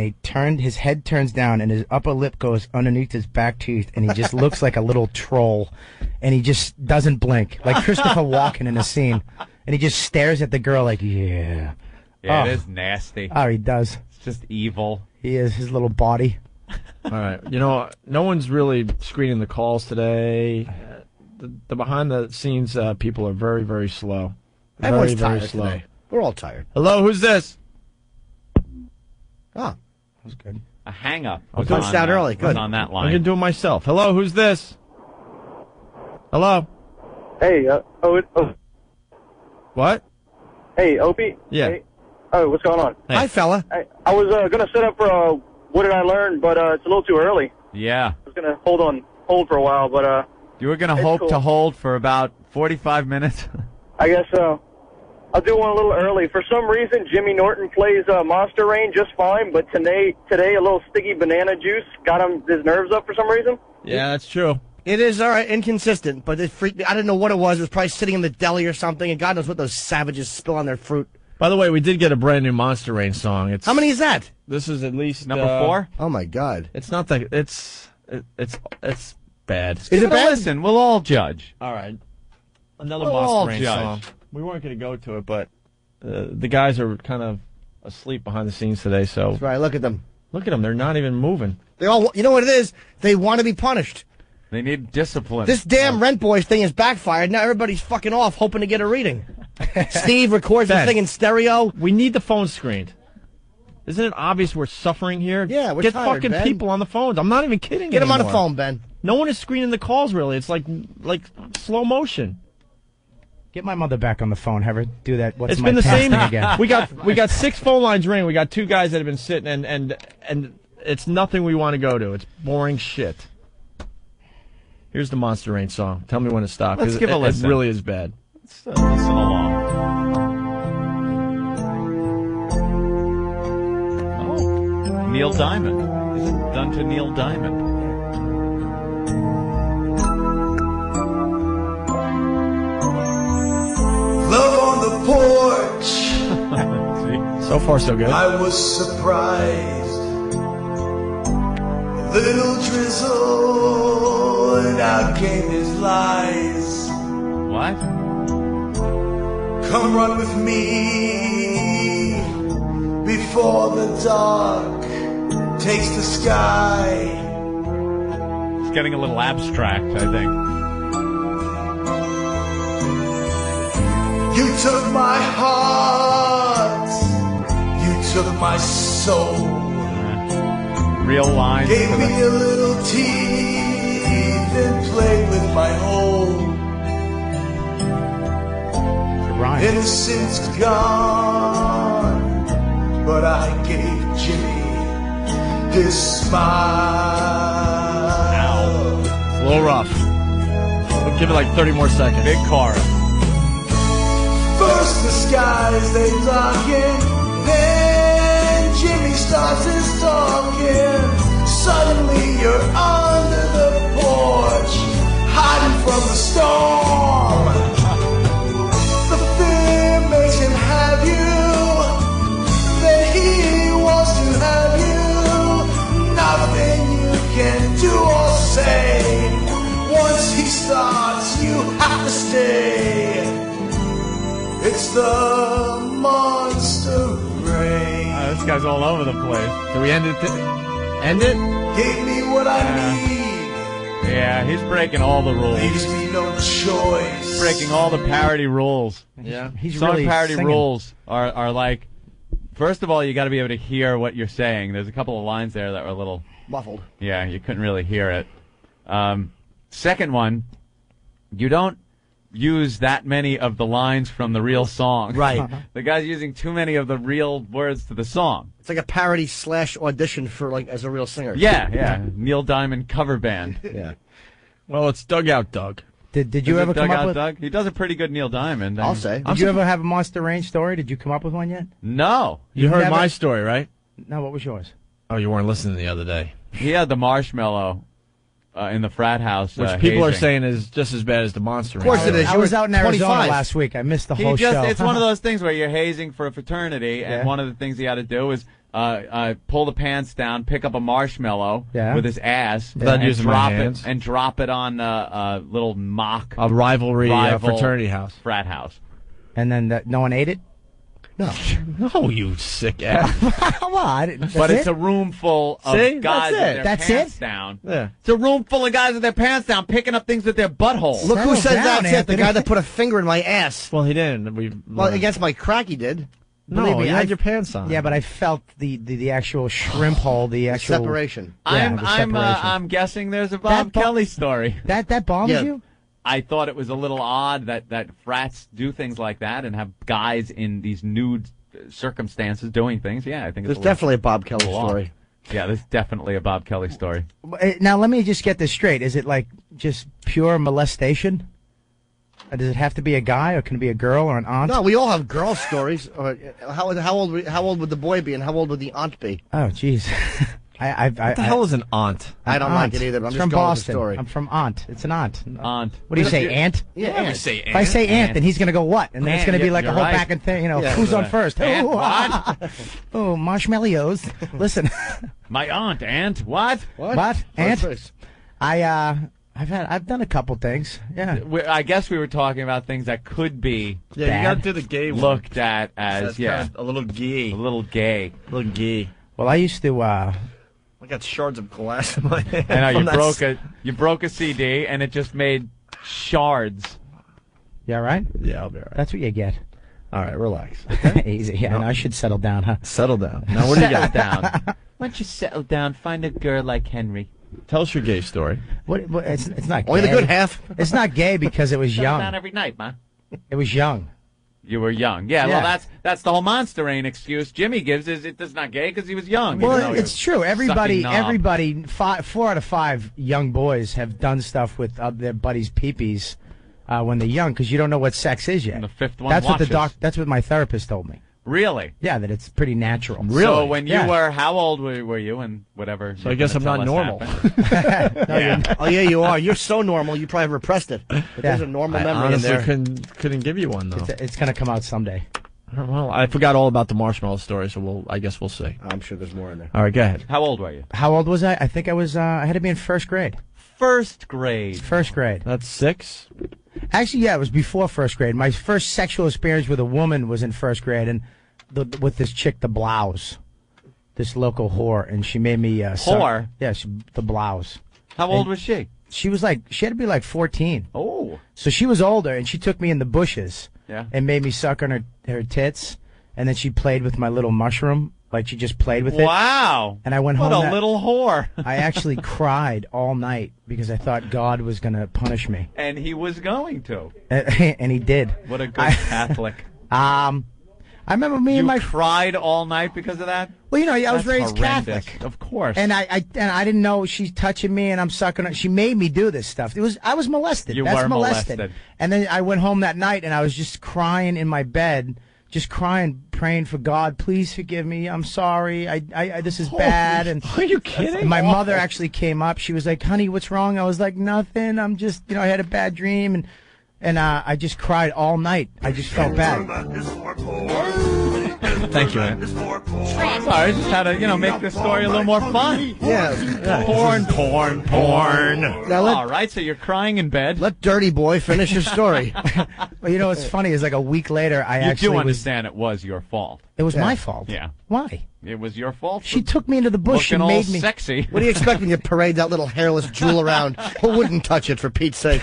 his head turns down, and his upper lip goes underneath his back tooth, and he just looks like a little troll, and he just doesn't blink, like Christopher Walken in a scene, and he just stares at the girl like, yeah. Yeah, Oh. it is nasty. Oh, he does. It's just evil. He is his little body. All right. You know, no one's really screening the calls today. The behind-the-scenes people are very, very slow. Everyone's very tired slow. today. We're all tired. Hello, who's this? Oh, That was good. A hang-up. I punched out early. Was Good. on that I'm line. going to do it myself. Hello, who's this? Hello? Hey, What? hey, Opie. Yeah. Hey. Oh, what's going on? Hey. Hi, fella. I was gonna set up for what did I learn, but it's a little too early. Yeah. I was gonna hold for a while, but You were going to It's hope cool. to hold for about 45 minutes. I guess I'll do one a little early. For some reason, Jimmy Norton plays Monster Rain just fine, but today a little sticky banana juice got his nerves up for some reason. Yeah, that's true. It is all right, inconsistent, but it freaked me. I didn't know what it was. It was probably sitting in the deli or something, and God knows what those savages spill on their fruit. By the way, we did get a brand new Monster Rain song. How many is that? This is at least Number 4? Oh my God! It's not that. It's bad. Is Give it it a bad? listen. We'll all judge. All right. Another We'll all Monster Rain judge. song. We weren't going to go to it, but the guys are kind of asleep behind the scenes today. So That's right. Look at them. look at them; they're not even moving. They all. You know what it is? They want to be punished. They need discipline. This damn Rent Boys thing has backfired. Now everybody's fucking off, hoping to get a reading. Steve records the Ben. thing in stereo. We need the phone screened. Isn't it obvious we're suffering here? Yeah, we're Get tired, fucking Ben. people on the phones. I'm not even kidding. Get them on the anymore. phone, Ben. No one is screening the calls. Really, it's like slow motion. Get my mother back on the phone. Have her do that. What's It's my been the past same. thing again? We got 6 phone lines ringing. We got 2 guys that have been sitting, and it's nothing we want to go to. It's boring shit. Here's the Monster Rain song. Tell me when to stop. Let's 'cause give a it listen. really is bad. Let's listen along. Oh, Neil Diamond. Is it done to Neil Diamond? Love on the porch. So far, so good. I was surprised. A little drizzle, and out came his lies. What? Come run with me before the dark takes the sky. It's getting a little abstract, I think. You took my heart, you took my soul. Real lines. Gave me a little teeth and played with my whole. Innocence gone, but I gave Jimmy his smile. It's a little rough. We'll give it like 30 more seconds. Big chorus. First the skies they darken, then Jimmy starts his talking. Suddenly you're under the porch, hiding from the storm. The fear makes him have you, then he wants to have you. Nothing you can do or say. Once he starts, you have to stay. It's the monster rain. This guy's all over the place. So we end it? Gave me what I need. Yeah, he's breaking all the rules. Leaves me no choice. Breaking all the parody rules. Yeah. He's Song really parody singing. rules are like, first of all, you got to be able to hear what you're saying. There's a couple of lines there that were a little muffled. Yeah, you couldn't really hear it. Second one, you don't use that many of the lines from the real song. Right. The guy's using too many of the real words to the song. It's like a parody / audition for like as a real singer. Yeah. Neil Diamond cover band. Yeah. Well, it's Dugout Doug. Did you ever come up with? Doug? He does a pretty good Neil Diamond. I'll say. Did you ever have a Monster Range story? Did you come up with one yet? No. You heard never- my story, right? No, what was yours? Oh, you weren't listening the other day. He had the marshmallow in the frat house. Which people are hazing. saying is just as bad as the Monster. Of course it is. I You was were out in Arizona 25. last week. I missed the He whole just, show. It's one of those things where you're hazing for a fraternity, and one of the things he had to do is pull the pants down, pick up a marshmallow with his ass, Without using my hands. and drop it on a little mock A rivalry rival fraternity house. frat house. And then no one ate it? No. No, you sick ass. Come on. But it's a room full of See? guys with their That's pants it? down. Yeah. It's a room full of guys with their pants down, picking up things with their buttholes. Look who Settle says down, that's it. The Anthony. guy that put a finger in my ass. Well, he didn't. Well, against my crack, he did. No, Believe me, you had I- your pants on. Yeah, but I felt the actual shrimp hole, the actual Separation. Yeah, the separation. I'm guessing there's a Bob That Kelly story. That bombs Yeah. you? I thought it was a little odd that frats do things like that and have guys in these nude circumstances doing things. Yeah, I think There's it's a definitely a Bob Kelly little odd. story. Yeah, there's definitely a Bob Kelly story. Now let me just get this straight. Is it like just pure molestation? Does it have to be a guy, or can it be a girl or an aunt? No, we all have girl stories. How old would the boy be, and how old would the aunt be? Oh, jeez. What the hell is an aunt? I don't like it either, but I'm It's just from going with Boston. the story. I'm from Aunt. It's an aunt. Aunt. What do you say, aunt? Yeah, I aunt. say If I say aunt, then he's going to go what? And then it's Aunt, going to be like a you're whole right. back and thing, Yeah. who's on first? Aunt, Oh, what? oh, marshmallows. Listen, My aunt, Aunt, what? what? Aunt? First. I've done a couple things. Yeah. I guess we were talking about things that could be Yeah, Bad. you got to do the gay one. looked at as That's kinda a a little gay. little gay. A little gay. Well, I used to. I got shards of glass in my hand. I know from you broke a CD and it just made shards. Yeah, right. Yeah, I'll be all right. That's what you get. All right, relax. Easy. Yeah, no, I should settle down, huh? Settle down. Now, what do you Settle got? down. Why don't you settle down? Find a girl like Henry. Tell us your gay story. What? It's not. Only gay. the good half. It's not gay because it was Settle down young. every night, man. It was young. You were young. Yeah, Yeah. well, that's the whole monster ain't excuse Jimmy gives is it's not gay because he was young. even though Well, he it's was true. sucking knob. 4 out of 5 young boys have done stuff with their buddies' peepees when they're young because you don't know what sex is yet. And the fifth one That's watches. That's what my therapist told me. Really? Yeah, that it's pretty natural. So when you Yeah. were, how old were you and whatever? So I guess I'm not normal. Yeah. Oh yeah, you are. You're so normal. You probably repressed it. But there's a normal I memory in honestly there. couldn't give you one, though. It's going to come out someday. Well, I forgot all about the marshmallow story, so I guess we'll see. I'm sure there's more in there. All right, go ahead. How old were you? How old was I? I think I was. I had to be in first grade. First grade. First grade. That's 6? Actually, yeah, it was before first grade. My first sexual experience with a woman was in first grade, and with this chick, the Blouse, this local whore, and she made me Whore? Yeah, the Blouse. How old was she? She was she had to be like 14. Oh. So she was older, and she took me in the bushes and made me suck on her tits, and then she played with my little mushroom. Like, she just played with it. Wow. And I went what home. What a little whore. I actually cried all night because I thought God was going to punish me. And he was going to. And he did. What a good Catholic. I remember me and my... You cried all night because of that? Well, you know, I was That's raised horrendous. Catholic. Of course. And I didn't know she's touching me and I'm sucking her. She made me do this stuff. I was molested. You That's were molested. And then I went home that night and I was just crying in my bed. Just crying, praying for God, please forgive me. I'm sorry. This is bad. And are you kidding? And my mother actually came up. She was like, "Honey, what's wrong?" I was like, "Nothing. I'm just, I had a bad dream." And I just cried all night. I just felt bad. Thank you, man. Sorry, I just had to, make this story a little more fun. Yeah. Porn. Now All right, so you're crying in bed. Let Dirty Boy finish his story. Well, you know what's funny is like a week later, You do understand it was your fault. It was my fault. Yeah. Why? It was your fault. She took me into the bush Looking and made all me sexy. What are you expecting to parade that little hairless jewel around? Who wouldn't touch it, for Pete's sake?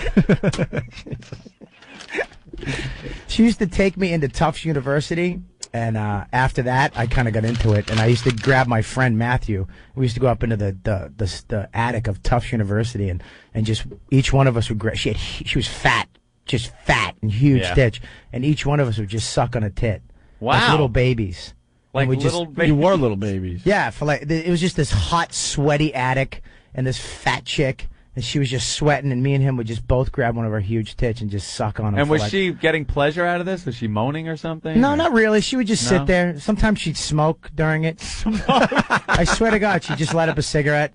She used to take me into Tufts University, and after that, I kind of got into it. And I used to grab my friend Matthew. We used to go up into the attic of Tufts University, and just each one of us would grab. She was fat, just fat and huge titch, and each one of us would just suck on a tit. Wow, like little babies. Like we little just, babies. You were little babies. Yeah, it was just this hot, sweaty attic, and this fat chick. And she was just sweating, and me and him would just both grab one of her huge tits and just suck on them. And was she getting pleasure out of this? Was she moaning or something? No, not really. She would just sit there. Sometimes she'd smoke during it. I swear to God, she'd just light up a cigarette.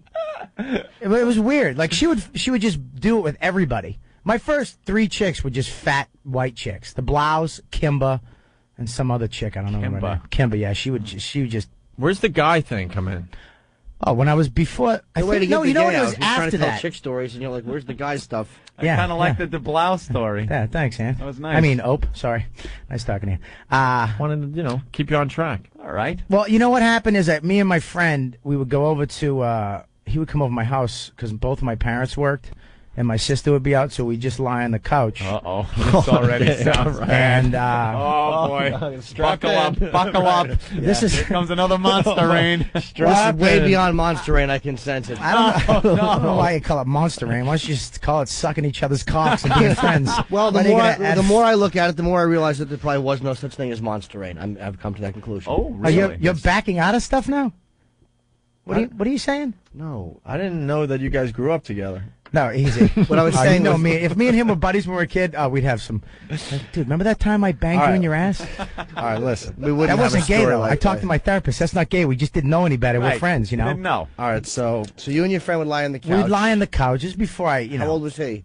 It was weird. Like, she would just do it with everybody. My first 3 chicks were just fat white chicks. The Blouse, Kimba, and some other chick. I don't know her name. Kimba, yeah. She would just... Where's the guy thing come in? Oh, when I was before... No, you know what it was after trying to tell that. chick stories, and you're like, where's the guy stuff? I kind of like the DeBlouse story. Yeah, thanks, man. That was nice. I mean, Ope, sorry. Nice talking to you. Wanted to, keep you on track. All right. Well, you know what happened is that me and my friend, we would go over to... he would come over to my house because both of my parents worked, and my sister would be out, so we'd just lie on the couch. Uh-oh. This already sounds bad. And, oh, boy. Buckle up. Here comes another monster rain. This is way beyond Monster Rain. I can sense it. I don't know why you call it Monster Rain. Why don't you just call it sucking each other's cocks and being friends? Well, the more I look at it, the more I realize that there probably was no such thing as Monster Rain. I've come to that conclusion. Oh, really? You're backing out of stuff now? What are you saying? No, I didn't know that you guys grew up together. No, easy. What I was saying was... if me and him were buddies when we were a kid, we'd have some... Dude, remember that time I banged you in your ass? All right, listen. We wouldn't that wasn't have a gay, story though. like I talked to my therapist. That's not gay. We just didn't know any better. We're friends, you know? Didn't know. All right, so you and your friend would lie on the couch. We'd lie on the couch just before I, How old was he?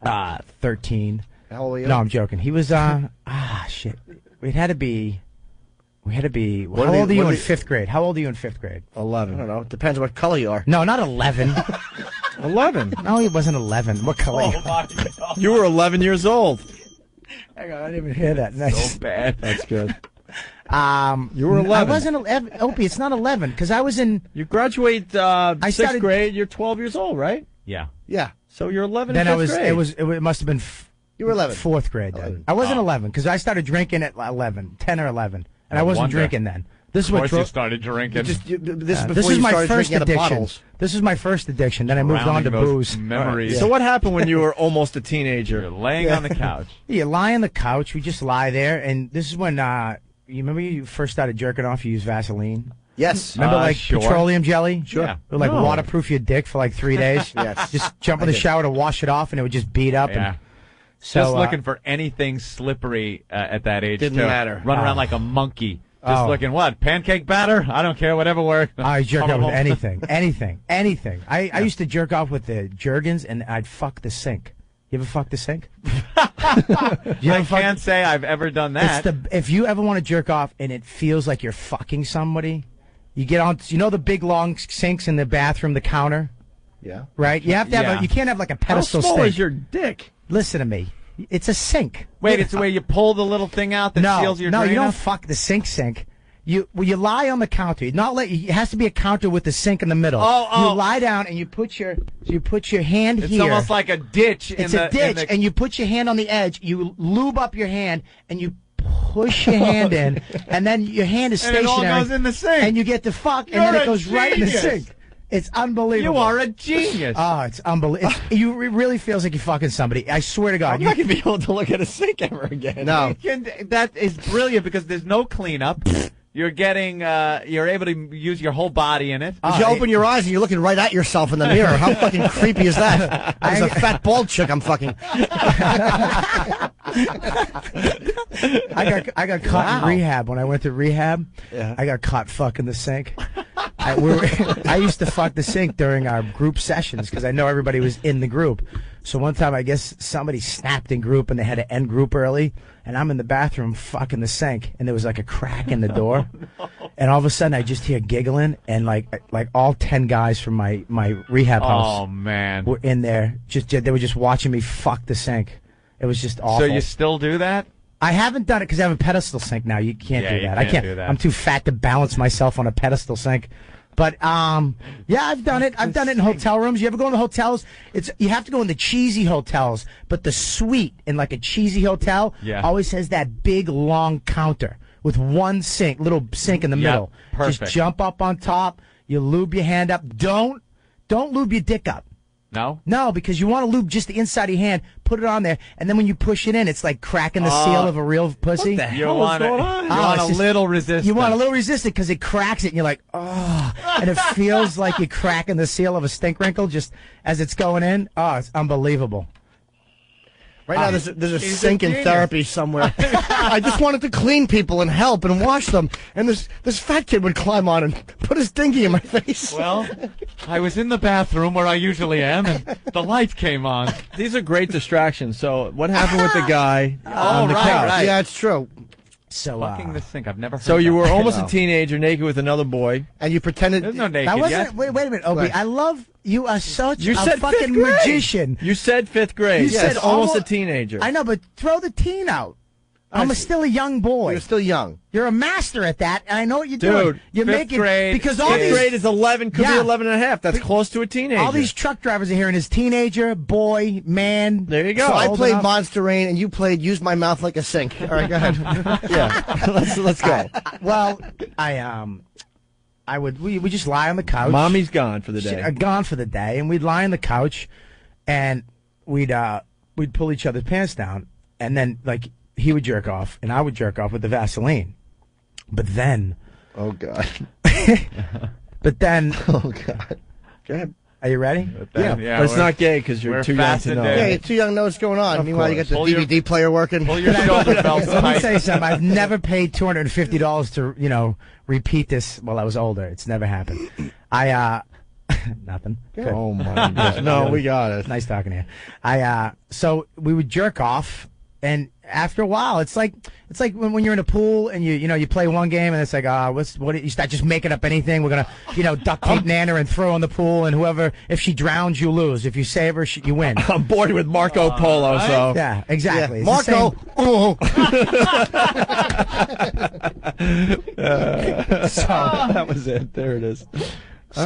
13. How old were you? No, I'm joking. He was, shit. We had to be... How old are you in 5th grade? How old are you in 5th grade? 11. I don't know. It depends what color you are. No, not 11. 11? No, he wasn't 11. What color you are? You were 11 years old. Hang on, I didn't even hear that. Nice. So bad. That's good. You were 11. I wasn't 11. Opie, it's not 11, because I was in... You graduate 6th grade, you're 12 years old, right? Yeah. Yeah. So you're 11 Then in 5th grade. It must have been... You were 11. 4th grade then. I wasn't 11, because I started drinking at 11, 10 or 11. And I wasn't drinking then. This is of course you started drinking. This is my first addiction. This is my first addiction. Then I moved on to booze. Memories. Right. So what happened when you were almost a teenager? You're laying on the couch. You lie on the couch. We just lie there. And this is when, you remember you first started jerking off, you used Vaseline? Yes. Remember sure. petroleum jelly? Sure. Yeah. It would waterproof your dick for 3 days. Yes. Just jump in the shower to wash it off and it would just beat up. Yeah. And, so, just looking for anything slippery at that age. Didn't matter. Run around like a monkey. Just looking, pancake batter? I don't care, whatever works. I jerk off with anything. I used to jerk off with the Jergens, and I'd fuck the sink. You ever fuck the sink? I can't say I've ever done that. If you ever want to jerk off and it feels like you're fucking somebody, you get on, the big long sinks in the bathroom, the counter? Yeah. Right? You have to have you can't have a pedestal How small sink. is your dick? Listen to me. It's a sink. Wait, it's where you pull the little thing out that seals your drain you don't up? fuck the sink. You lie on the counter. It has to be a counter with the sink in the middle. Oh. You lie down and you put your hand It's here. It's almost like a ditch. It's a ditch, and you put your hand on the edge. You lube up your hand, and you push your hand in, and then your hand is stationary. And it all goes in the sink. And you get to fuck, and then it goes right in the sink. It's unbelievable. You are a genius. Oh, it's unbelievable. It really feels like you're fucking somebody. I swear to God. I'm not going to be able to look at a sink ever again. No. That is brilliant because there's no cleanup. You're getting, you're able to use your whole body in it. You open your eyes and you're looking right at yourself in the mirror. How fucking creepy is that? As a fat bald chick, I'm fucking. I got caught in rehab when I went to rehab. Yeah. I got caught fucking the sink. I used to fuck the sink during our group sessions because I know everybody was in the group. So one time, I guess somebody snapped in group and they had to end group early, and I'm in the bathroom fucking the sink, and there was like a crack in the door, and all of a sudden I just hear giggling, and like all 10 guys from my rehab house were in there. They were just watching me fuck the sink. It was just awful. So you still do that? I haven't done it because I have a pedestal sink now. You can't do that. I can't do that. I'm too fat to balance myself on a pedestal sink. But yeah, I've done it. I've done it in hotel rooms. You ever go in the hotels? You have to go in the cheesy hotels, but the suite in like a cheesy hotel always has that big long counter with one little sink in the middle. Perfect. Just jump up on top. You lube your hand up. Don't lube your dick up. No? No, because you want to lube just the inside of your hand, put it on there, and then when you push it in, it's like cracking the seal of a real pussy. What the hell is going on? You want a little resistance. You want a little resistance because it cracks it, and you're like, oh, and it feels like you're cracking the seal of a stink wrinkle just as it's going in. Oh, it's unbelievable. Right now, there's a sink in therapy somewhere. I just wanted to clean people and help and wash them, and this fat kid would climb on and put his dinky in my face. Well, I was in the bathroom where I usually am, and the light came on. These are great distractions. So what happened with the guy on the couch? Right. Yeah, it's true. So fucking the sink. I've never heard So you that. were almost a teenager, naked with another boy, and you pretended. There's no naked That wasn't. yet. Wait a minute, Opie. Right. I love you. Are such You a said fucking fifth grade. magician. You said 5th grade. You said Yes, almost a almost- teenager. I know, but throw the teen out. I'm still a young boy. You're still young. You're a master at that, and I know what you're Dude, doing. You're 5th making grade, because all 5th these grade is 11, could be Yeah. 11 and a half. That's close to a teenager. all these truck drivers are hearing is teenager, boy, man. There you go. So I Old played enough. Monster Rain, and you played Use My Mouth Like a Sink. All right, go ahead. Yeah, let's go. Well, we just lie on the couch. Mommy's gone for the day. Gone for the day, and we'd lie on the couch, and we'd pull each other's pants down, and then like he would jerk off, and I would jerk off with the Vaseline, but then, Oh God. but then, Oh God. Go ahead. are you ready? Then, But it's we're- not gay because you're we're too young to know. fascinated. Yeah, you're too young to know what's going on. Meanwhile, you got the Pull your- DVD player working. Pull your shoulder belts Let me tight. tell you something. I've never paid $250 to repeat this while I was older. It's never happened. Nothing. Good. Oh my God. No, we got it. Nice talking to you. So we would jerk off, and after a while, it's like when you're in a pool and you play one game and it's like what you start just making up anything. We're gonna duct tape Nana and throw in the pool, and whoever, if she drowns, you lose. If you save her, you win. I'm bored with Marco Polo, so Yeah, exactly. Yeah. It's the Marco. same- Oh. that was it. There it is. So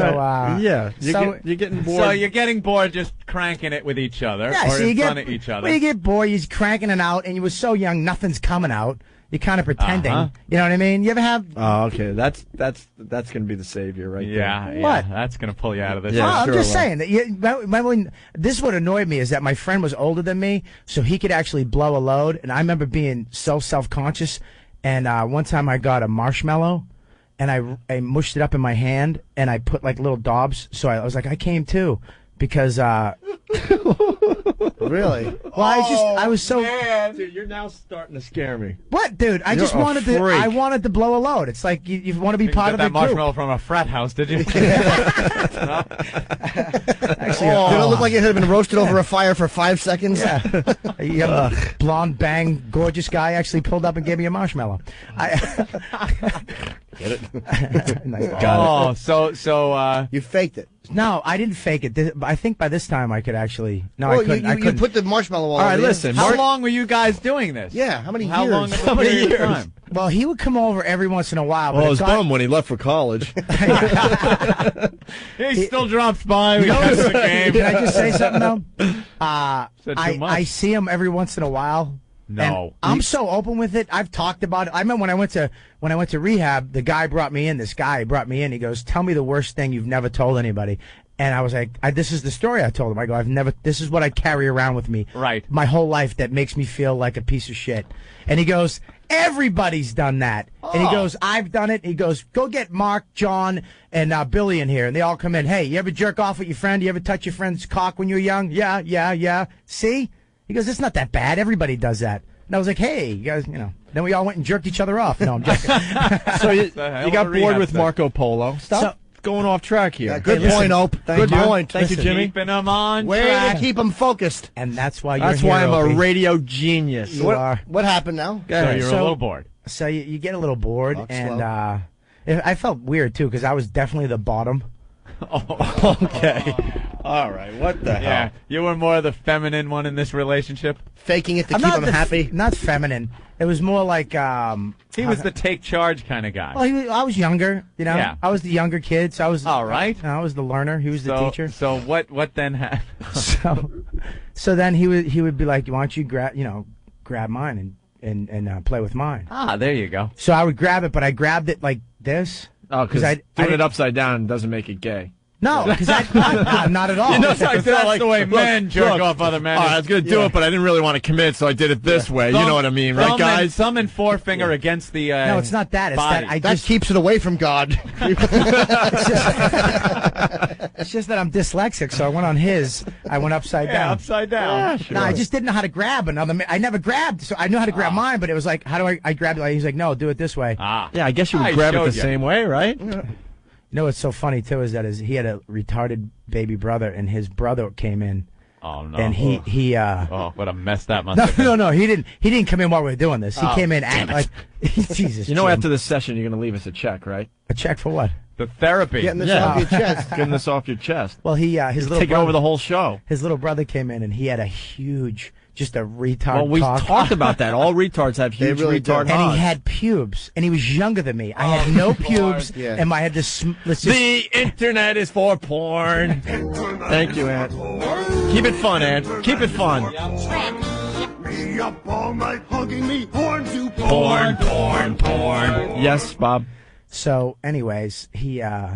Yeah, so- you're getting bored. So you're getting bored just cranking it with each other Yeah, or so in you front get of each other. Well, you get bored, you're cranking it out, and you were so young, nothing's coming out. You're kind of pretending. Uh-huh. You know what I mean? You ever have? Oh, okay. That's gonna be the savior, right yeah, there. What? that's going to pull you out of this. Yeah, I'm sure just will. saying that. This what annoyed me is that my friend was older than me, so he could actually blow a load, and I remember being so self-conscious. And one time I got a marshmallow, and I mushed it up in my hand, and I put like little daubs. So I was like, I came too, because Really? well, I was so. Dude, you're now starting to scare me. What, dude? I You're just a wanted to. freak. I wanted to blow a load. It's like you want to be You part got of that the group. marshmallow from a frat house, did you? Actually, Did it look like it had been roasted over a fire for 5 seconds? Yeah. A young, blonde, bang, gorgeous guy actually pulled up and gave me a marshmallow. Get it? Nice. So You faked it. No, I didn't fake it. I think by this time I could actually. No, Well, I couldn't. I you couldn't. put the marshmallow all All right, over you. listen. how Mark- long were you guys doing this? Yeah, how many How years? long? How many years? Time? Well, he would come over every once in a while. Well, but it was bummed when he left for college. He still drops by. We You know, catch the game. Can I just say something though? Said too much. I see him every once in a while. No. And I'm so open with it. I've talked about it. I remember when I went to rehab, the guy brought me in. This guy brought me in. He goes, "Tell me the worst thing you've never told anybody." And I was like, this is the story I told him. I go, this is what I carry around with me my whole life that makes me feel like a piece of shit. And he goes, everybody's done that. And he goes, I've done it. He goes, go get Mark, John, and Billy in here. And they all come in. Hey, you ever jerk off with your friend? You ever touch your friend's cock when you were young? Yeah. See? He goes, it's not that bad. Everybody does that. And I was like, hey, you guys, Then we all went and jerked each other off. No, I'm joking. So you got bored with Marco Polo. Stop going off track here. Good point, Ope. Good point. Thank you, Jimmy. Keeping them on Way track. to keep them focused. And that's why That's why I'm a radio genius. You are. What happened now? So you're a little bored. So you get a little bored, Talk and slow. I felt weird too because I was definitely the bottom. Okay. All right. What the hell? Yeah, you were more the feminine one in this relationship. Faking it to I'm keep not them happy. Not feminine. It was more like He was the take charge kind of guy. Well, I was younger. Yeah. I was the younger kid, so I was all right. I was the learner. He was the teacher. So what then happened? So then he would be like, "Why don't you grab mine and play with mine?" Ah, there you go. So I would grab it, but I grabbed it like this. Oh, because doing it upside down doesn't make it gay. No, because not at all. That's the way men jerk off other men. I was going to do it, but I didn't really want to commit, so I did it this way. You know what I mean, right, guys? Thumb and forefinger against the No, it's not that. It's body. that That keeps it away from God. It's just that I'm dyslexic, so I went on his. I went upside down. upside down. No, I just didn't know how to grab another man. I never grabbed, so I knew how to grab mine, but it was like, how do I grab it? Like, he's like, no, do it this way. Yeah, I guess you would grab it the same way, right? You know what's so funny too is that he had a retarded baby brother, and his brother came in. Oh no! And he what a mess that must have been. No, he didn't come in while we were doing this. He came in and like Jesus. You know, Jim. after this session, you're going to leave us a check, right? A check for what? The therapy. Getting this off your chest. Getting this off your chest. Well, his little taking brother, over the whole show. His little brother came in, and he had a huge, just a retard. Well, we cock. talked about that. All retards have huge retard and hogs. he had pubes, and he was younger than me. I had no pubes, and I had this. The internet is for porn. Thank you, Ant. Keep it fun, Ant. Keep it fun. Me up all night, hugging me, porn to Porn. Yes, Bob. So, anyways, he goes,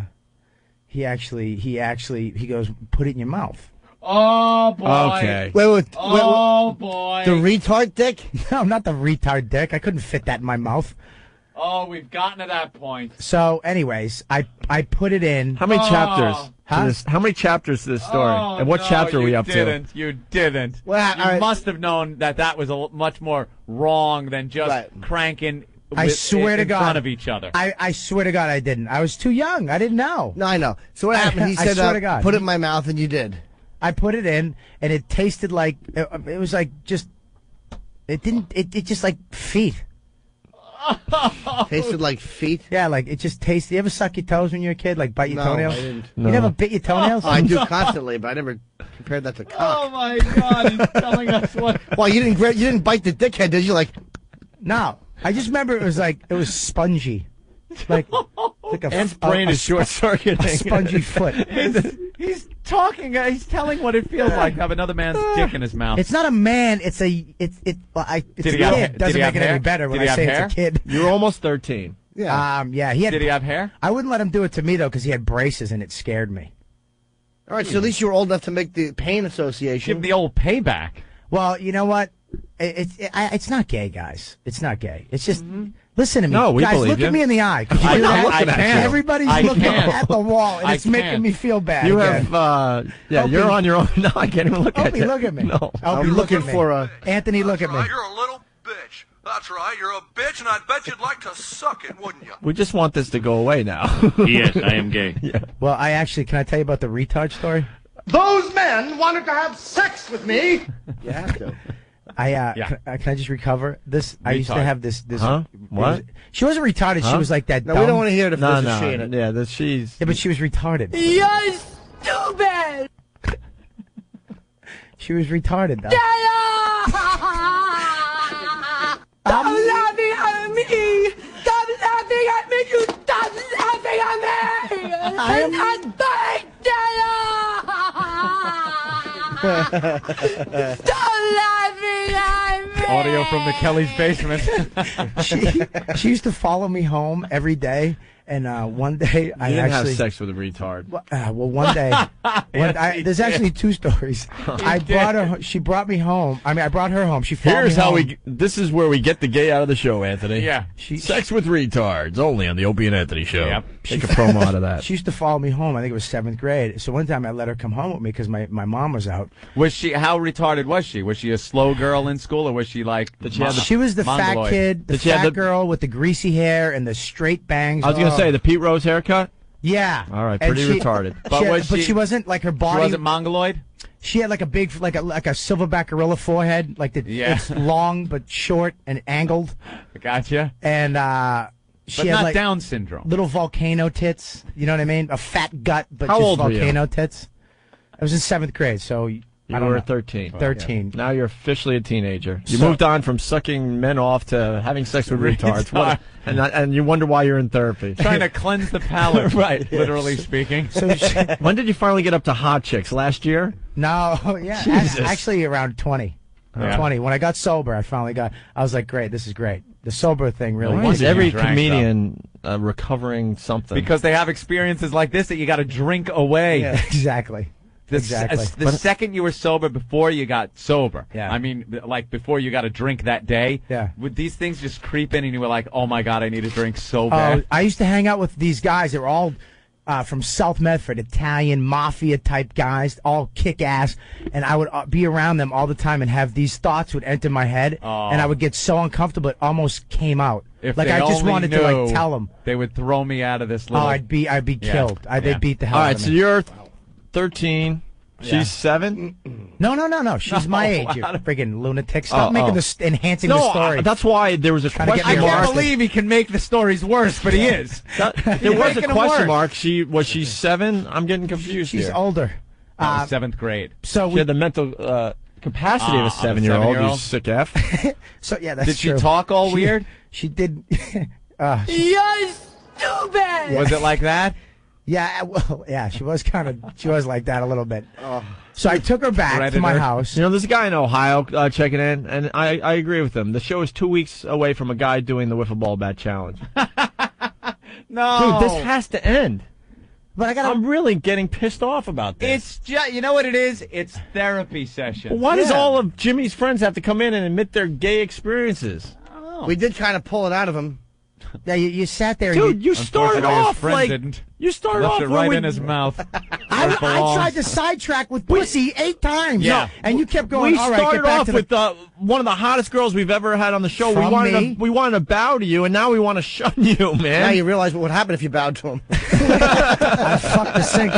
put it in your mouth. Oh boy. Okay. Wait. Oh boy. The retard dick? No, not the retard dick. I couldn't fit that in my mouth. Oh, we've gotten to that point. So, anyways, I put it in. How many chapters? Huh? To this, how many chapters to this story? And what chapter are we up to? You didn't. Well, you must have known that was much more wrong than just cranking. I swear to in God, front of each other. I swear to God, I didn't. I was too young. I didn't know. No, I know. So what happened? He I said, swear to God. put it in my mouth, and you did. I put it in, and it tasted like it was like just. It didn't. It just like feet. Tasted like feet? Yeah, like it just tasted. You ever suck your toes when you were a kid? Like bite your No, toenails? I didn't. You never bit your toenails? I do constantly, but I never compared that to cock. Oh my God! He's telling us what. Well, you didn't bite the dickhead, did you? Like, no. I just remember it was spongy, like a Ant's brain is short circuiting. A spongy foot. He's talking. He's telling what it feels like to have another man's dick in his mouth. It's not a man. It's a it's a kid. Doesn't make it any better when I say it's a kid. You're almost 13. yeah. Yeah. He had. Did he have hair? I wouldn't let him do it to me though because he had braces and it scared me. All right, so at least you were old enough to make the pain association. Give the old payback. Well, you know what? It's not gay, guys. It's not gay. It's just listen to me. No, we guys, believe look you. at me in the eye. Could you I'm do not that? looking at you. Everybody's I looking can't. at the wall, and I it's making can't. me feel bad. You again. have, Opie. you're on your own. No, I can't even look at Opie, you. look at me. No. Opie, look looking at me. for a. Anthony, look at me. You're a little bitch. That's right, you're a bitch, and I bet you'd like to suck it, wouldn't you? We just want this to go away now. Yes, I am gay. Yeah. Well, can I tell you about the retard story? Those men wanted to have sex with me. You have to. Can I just recover this? I used to have this. Huh? What? She wasn't retarded. Huh? She was like that. No, we don't want to hear it if No, there's a she in it. Yeah, she's. Yeah, but she was retarded. You're stupid! She was retarded, though. Don't laugh at me! I am not Stop laughing at me. Audio from the Kelly's basement. she used to follow me home every day, and one day I didn't actually have sex with a retard. well, one day, there's actually two stories. I brought her. She brought me home. I mean, I brought her home. She followed Here's me how home. this is where we get the gay out of the show, Anthony. Yeah. Sex with retards, only on the Opie and Anthony show. Yep. Take a promo out of that. She used to follow me home. I think it was 7th grade. So one time I let her come home with me because my mom was out. Was she? How retarded was she? Was she a slow girl in school, or was she like? She was the fat kid, the fat girl with the greasy hair and the straight bangs. I was going to say the Pete Rose haircut. Yeah. All right, And pretty retarded. But she wasn't like her body. She wasn't mongoloid. She had like a big, like a silverback gorilla forehead, like it's long but short and angled. Gotcha. And she but had not like Down syndrome. little volcano tits. You know what I mean? A fat gut, but How just old were you? volcano tits. I was in 7th grade, so You I don't were know. 13. 13. Now you're officially a teenager. You So- moved on from sucking men off to having sex with retards. And you wonder why you're in therapy. Trying to cleanse the palate, Right. literally speaking. So When did you finally get up to hot chicks? Last year? no, yeah, Jesus. actually around 20. Yeah. 20. When I got sober, I was like, great, this is great. The sober thing really. Why is did every you drank, comedian recovering something? Because they have experiences like this that you got to drink away. Yeah, exactly. Exactly. The second you were sober before you got sober. Yeah. I mean, like before you got a drink that day. Yeah. Would these things just creep in and you were like, oh my God, I need a drink so Oh, bad? I used to hang out with these guys. They were all from South Medford, Italian mafia type guys, all kick ass, and I would be around them all the time and have these thoughts would enter my head, and I would get so uncomfortable it almost came out. If Like they I just only wanted to knew, like tell them. They would throw me out of this Oh, little... I'd be killed. Yeah. They'd beat the hell All out right, of so me. you're 13. She's 7? No. She's my age. You freaking lunatic. Stop making this enhancing the No, story. that's why there was a Trying to get question me I mark. can't believe he can make the stories worse, but he is. There He's was a making 'em question worse. mark. Was she 7? I'm getting confused She's here. older. 7th grade. So She we, had the mental capacity of a 7-year-old. You 7-year-old. sick F. so yeah, that's Did she true. talk all weird? She did. You're stupid. Was it like that? Yeah, well, yeah, she was like that a little bit. So I took her back to my Predator. house. You know, there's a guy in Ohio checking in, and I agree with him. The show is 2 weeks away from a guy doing the wiffle ball bat challenge. No. Dude, this has to end. But I'm really getting pissed off about this. It's just, you know what it is? It's therapy session. Why does all of Jimmy's friends have to come in and admit their gay experiences? We did kind of pull it out of him. Yeah, you sat there. Dude, and you started Unfortunately, his off friend like didn't. you started Left off it where right we- in his mouth. I tried to sidetrack with pussy 8 times. Yeah. And you kept going, We all right, started get back off to with one of the hottest girls we've ever had on the show. From me? We wanted to bow to you, and now we want to shun you, Now man. you realize what would happen if you bowed to him. I fucked the sink.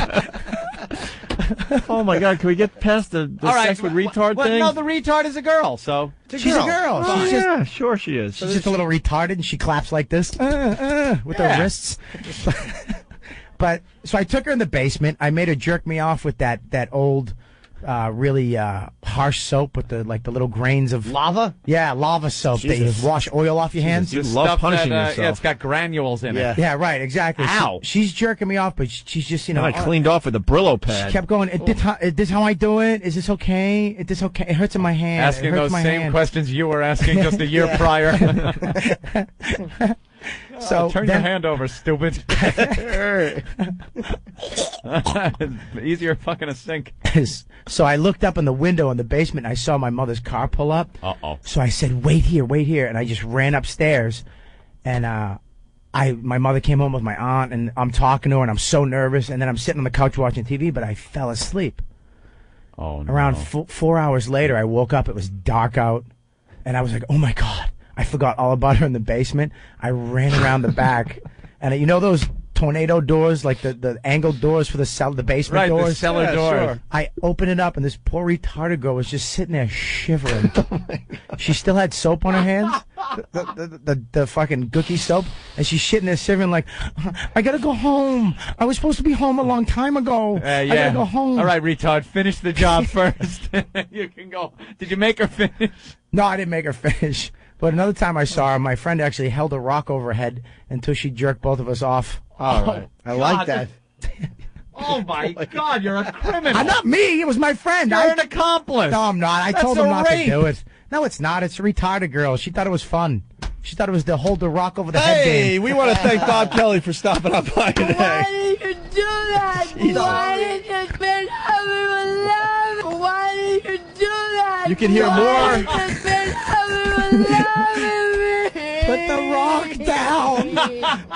Oh my God, can we get past the All right, sex with retard well, thing? no, the retard is a girl, so... She's a girl. Oh, She's just yeah, sure she is. she's just a little retarded, and she claps like this with her wrists. But so I took her in the basement. I made her jerk me off with that old, really harsh soap with the little grains of Lava? Yeah, lava soap Jesus. that you wash oil off your hands. You The love stuff punishing that, yourself. Yeah, it's got granules in Yeah. it. Yeah, right, exactly. Ow. She's jerking me off, but she's just, And I cleaned off with a Brillo She pad. kept going, is this how I do it? Is this okay? Is this okay? It hurts in my hand. Asking it hurts those my same hand. questions you were asking just a year prior. So Turn your hand over, stupid. Easier fucking a sink. So I looked up in the window in the basement and I saw my mother's car pull up. Uh-oh. So I said, wait here. And I just ran upstairs. And my mother came home with my aunt, and I'm talking to her, and I'm so nervous. And then I'm sitting on the couch watching TV, but I fell asleep. Oh, no. Around 4 hours later, I woke up. It was dark out. And I was like, oh, my God. I forgot all about her in the basement. I ran around the back. And you know those tornado doors, like the angled doors for the basement Right, doors? the cellar doors. Sure. I opened it up, and this poor retarded girl was just sitting there shivering. She still had soap on her hands, the fucking gookie soap, and she's sitting there shivering like, I gotta go home. I was supposed to be home a long time ago. Yeah. I gotta go home. All right, retard, finish the job first. You can go. Did you make her finish? No, I didn't make her finish. But another time I saw her, my friend actually held a rock over her head until she jerked both of us off. All right. I like that. Oh, my God, you're a criminal. Not me. It was my friend. You're an accomplice. No, I'm not. I That's told him a not rape. to do it. No, it's not. It's a retarded girl. She thought it was fun. She thought it was the hold the rock over the head game. Hey, we want to thank Bob Kelly for stopping up by today. Why did you do that? Why did you spend everyone love? Why did you do that? You can hear Why more. did you spend everyone loving me? Put the rock down.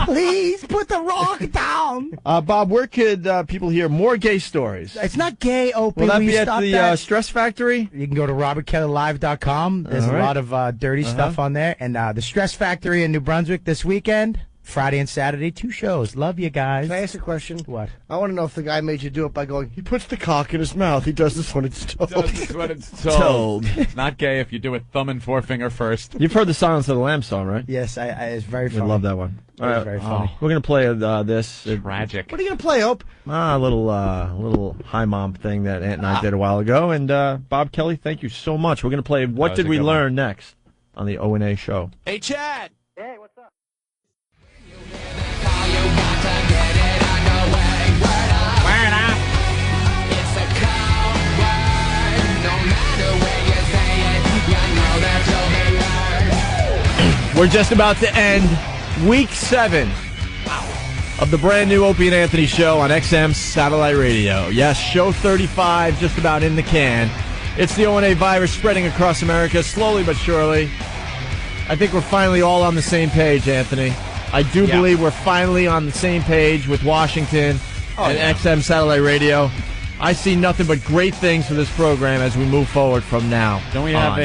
Please put the rock down. Bob, where could people hear more gay stories? It's not gay, Opie. Will that Will you be at stop the that? Stress Factory? You can go to robertkellylive.com. There's All right. a lot of dirty stuff on there. And the Stress Factory in New Brunswick this weekend, Friday and Saturday, 2 shows. Love you guys. Can I ask a question? What? I want to know if the guy made you do it by going, he puts the cock in his mouth. He does this when it's told. It's not gay if you do it thumb and forefinger first. You've heard the Silence of the Lambs song, right? Yes, it's very We funny. love that one. It was very funny. We're going to play this. Tragic. What are you going to play, Ope? A little high mom thing that Aunt and I did a while ago. And Bob Kelly, thank you so much. We're going to play What Did We Learn next on the O&A show. Hey, Chad. Hey, what's up? We're just about to end week 7 of the brand new Opie and Anthony show on XM Satellite Radio. Yes, show 35 just about in the can. It's the O&A virus spreading across America slowly but surely. I think we're finally all on the same page, Anthony. I do believe we're finally on the same page with Washington and XM Satellite Radio. I see nothing but great things for this program as we move forward from now. Don't we have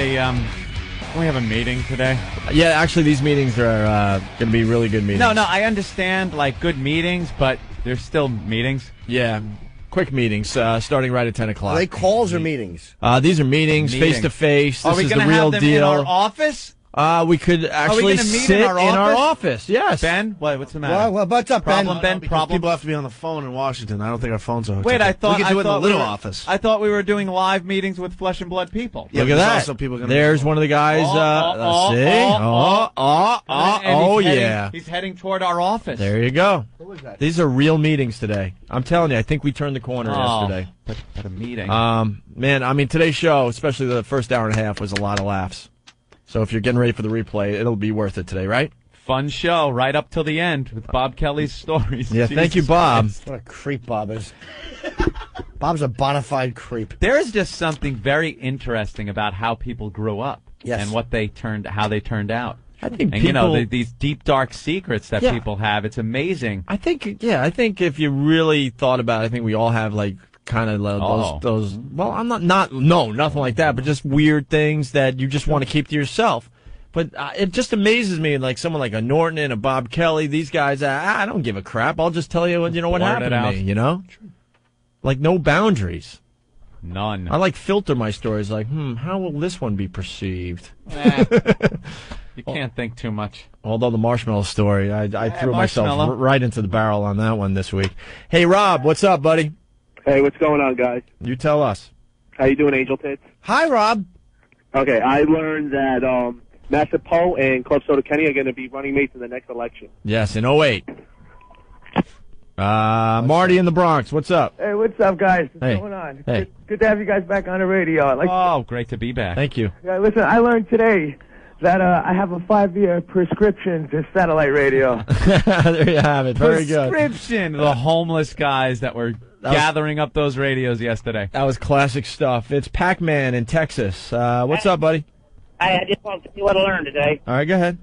a meeting today? Yeah, actually, these meetings are going to be really good meetings. No, I understand, like, good meetings, but there's still meetings. Yeah, quick meetings starting right at 10 o'clock. Are they calls or meetings? These are meetings, face-to-face. Are This we is the gonna real have them deal. in our office? We could actually gonna meet sit in our office. Yes. Ben, what's the matter? Well, what's up, Ben? Problem, Ben? Because Problem? people have to be on the phone in Washington. I don't think our phones are hooked Wait, up. I thought we could do it in the little we were, office. I thought we were doing live meetings with flesh and blood people. Yeah, Look at there's that. also people gonna There's one of the guys. Yeah. He's heading toward our office. There you go. Who was that? These are real meetings today. I'm telling you, I think we turned the corner yesterday. But a meeting. Man, I mean, today's show, especially the first hour and a half, was a lot of laughs. So if you're getting ready for the replay, it'll be worth it today, right? Fun show right up till the end with Bob Kelly's stories. Yeah, Jesus thank you, Bob. Christ. What a creep Bob is. Bob's a bona fide creep. There is just something very interesting about how people grew up Yes. and how they turned out. I think And people, these deep dark secrets that people have, it's amazing. I think if you really thought about it, I think we all have like kind of those. Well, I'm nothing like that, but just weird things that you just want to keep to yourself. But it just amazes me, like someone like a Norton and a Bob Kelly. These guys, I don't give a crap. I'll just tell you what Blurt happened it to out. me. You know, like no boundaries. None. I like filter my stories. Like, how will this one be perceived? You can't think too much. Although the marshmallow story, I threw myself marshmallow. right into the barrel on that one this week. Hey, Rob, what's up, buddy? Hey, what's going on, guys? You tell us. How you doing, Angel Tits? Hi, Rob. Okay, I learned that Master Poe and Club Soda Kenny are going to be running mates in the next election. Yes, in 08. Marty in the Bronx, what's up? Hey, what's up, guys? What's Hey. going on? Hey. Good to have you guys back on the radio. Great to be back. Thank you. Yeah, listen, I learned today that I have a 5-year prescription to satellite radio. There you have it. Very good. Prescription. The homeless guys that were gathering up those radios yesterday. That was classic stuff. It's Pac-Man in Texas. What's up, buddy? Hey, I just want to see what I learned today. All right, go ahead.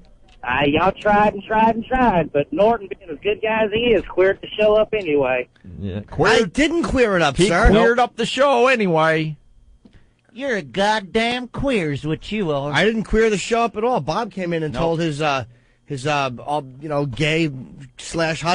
Y'all tried and tried and tried, but Norton, being as good guy as he is, queered the show up anyway. Yeah, I didn't queer it up, He sir. queered up the show anyway. You're a goddamn queer's what you are. I didn't queer the show up at all. Bob came in and told his gay / hot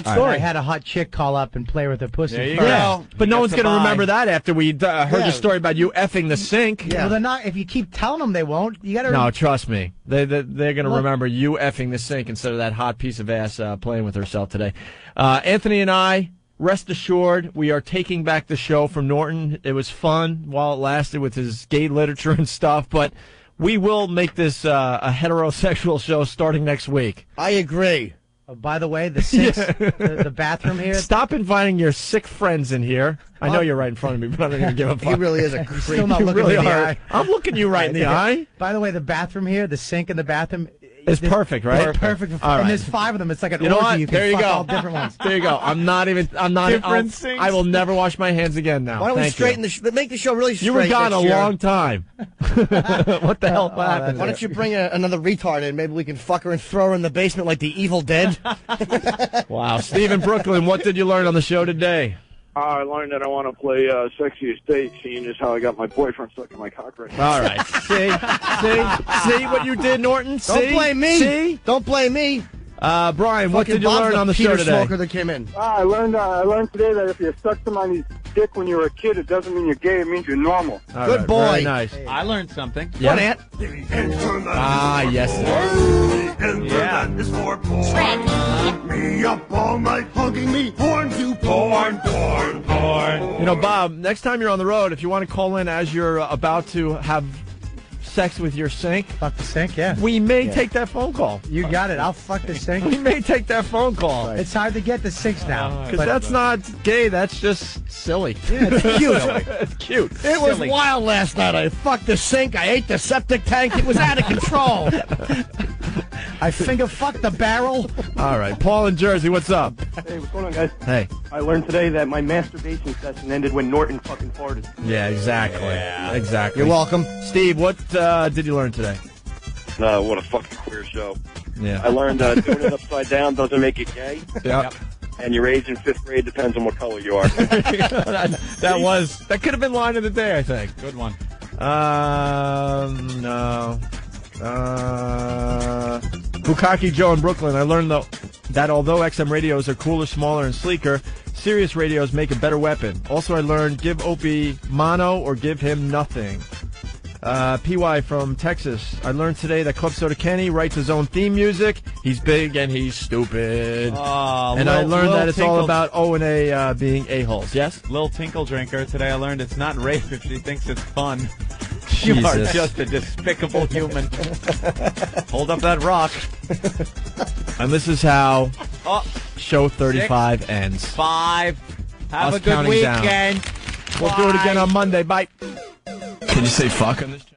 story. I had a hot chick call up and play with her pussy. There you first. go. But no You one's got going to to remember buy. that after we heard the story about you effing the sink. Yeah. Well, they're not. If you keep telling them, they won't. You got to. No, trust me. They're going to Look. remember you effing the sink instead of that hot piece of ass playing with herself today. Anthony and I, rest assured, we are taking back the show from Norton. It was fun while it lasted with his gay literature and stuff, but we will make this a heterosexual show starting next week. I agree. Oh, by the way, the sinks, the bathroom here. Stop inviting your sick friends in here. I know you're right in front of me, but I don't even give a fuck. He really is a creep. Still not You looking really in the are. eye. I'm looking you right in the eye. By the way, the bathroom here, the sink in the bathroom. It's perfect, right? It's perfect. All right. And there's 5 of them. It's like an You know orgy. what? You can There you fuck go. all different ones. There you go. I'm not. Different sinks. I will never wash my hands again now. Why don't we Thank straighten you. make the show really straight? You were gone next a year? long time. What the hell? What happened? Why don't you bring another retard in? Maybe we can fuck her and throw her in the basement like the Evil Dead. Wow. Steve in Brooklyn, what did you learn on the show today? I learned that I want to play Sexiest Date, seeing as how I got my boyfriend sucking my cock right now. All right. See what you did, Norton? Don't blame me. See? Don't blame me. Brian, what did you Bob's learn the on the Peter show today? Smoker that came in. I learned today that if you suck somebody's dick when you were a kid, it doesn't mean you're gay. It means you're normal. All Good right, boy. Very nice. I learned something. Yeah. What, Ant? Yes. Yeah. Is for porn. Me up all night hugging me. Porn to porn. You know, Bob, next time you're on the road, if you want to call in as you're about to have sex with your sink, Fuck the sink, yeah. we may take that phone call. You got it. I'll fuck the sink. We may take that phone call. It's hard to get the sinks now. Because that's not gay, that's just silly. Yeah, it's cute. It's cute. It was Silly. wild last night. I fucked the sink. I ate the septic tank. It was out of control. I finger fucked the barrel. All right. Paul in Jersey, what's up? Hey, what's going on, guys? Hey. I learned today that my masturbation session ended when Norton fucking farted. Yeah, exactly. Exactly. You're welcome. Steve, what did you learn today? What a fucking queer show. Yeah. I learned doing it upside down doesn't make it gay. Yep. And your age in 5th grade depends on what color you are. that could have been line of the day, I think. Good one. No. Bukaki Joe in Brooklyn. I learned that although XM radios are cooler, smaller, and sleeker, Sirius radios make a better weapon. Also, I learned give Opie mono or give him nothing. PY from Texas. I learned today that Club Soda Kenny writes his own theme music. He's big and he's stupid. And I learned that it's all about O and A being a-holes. Yes? Lil Tinkle Drinker. Today I learned it's not rape if she thinks it's fun. You are Jesus. just a despicable human. Hold up that rock. And this is how Oh, show 35 ends. 5. Have Us a good counting down. weekend. We'll do it again on Monday. Bye. Can you say fuck on this channel?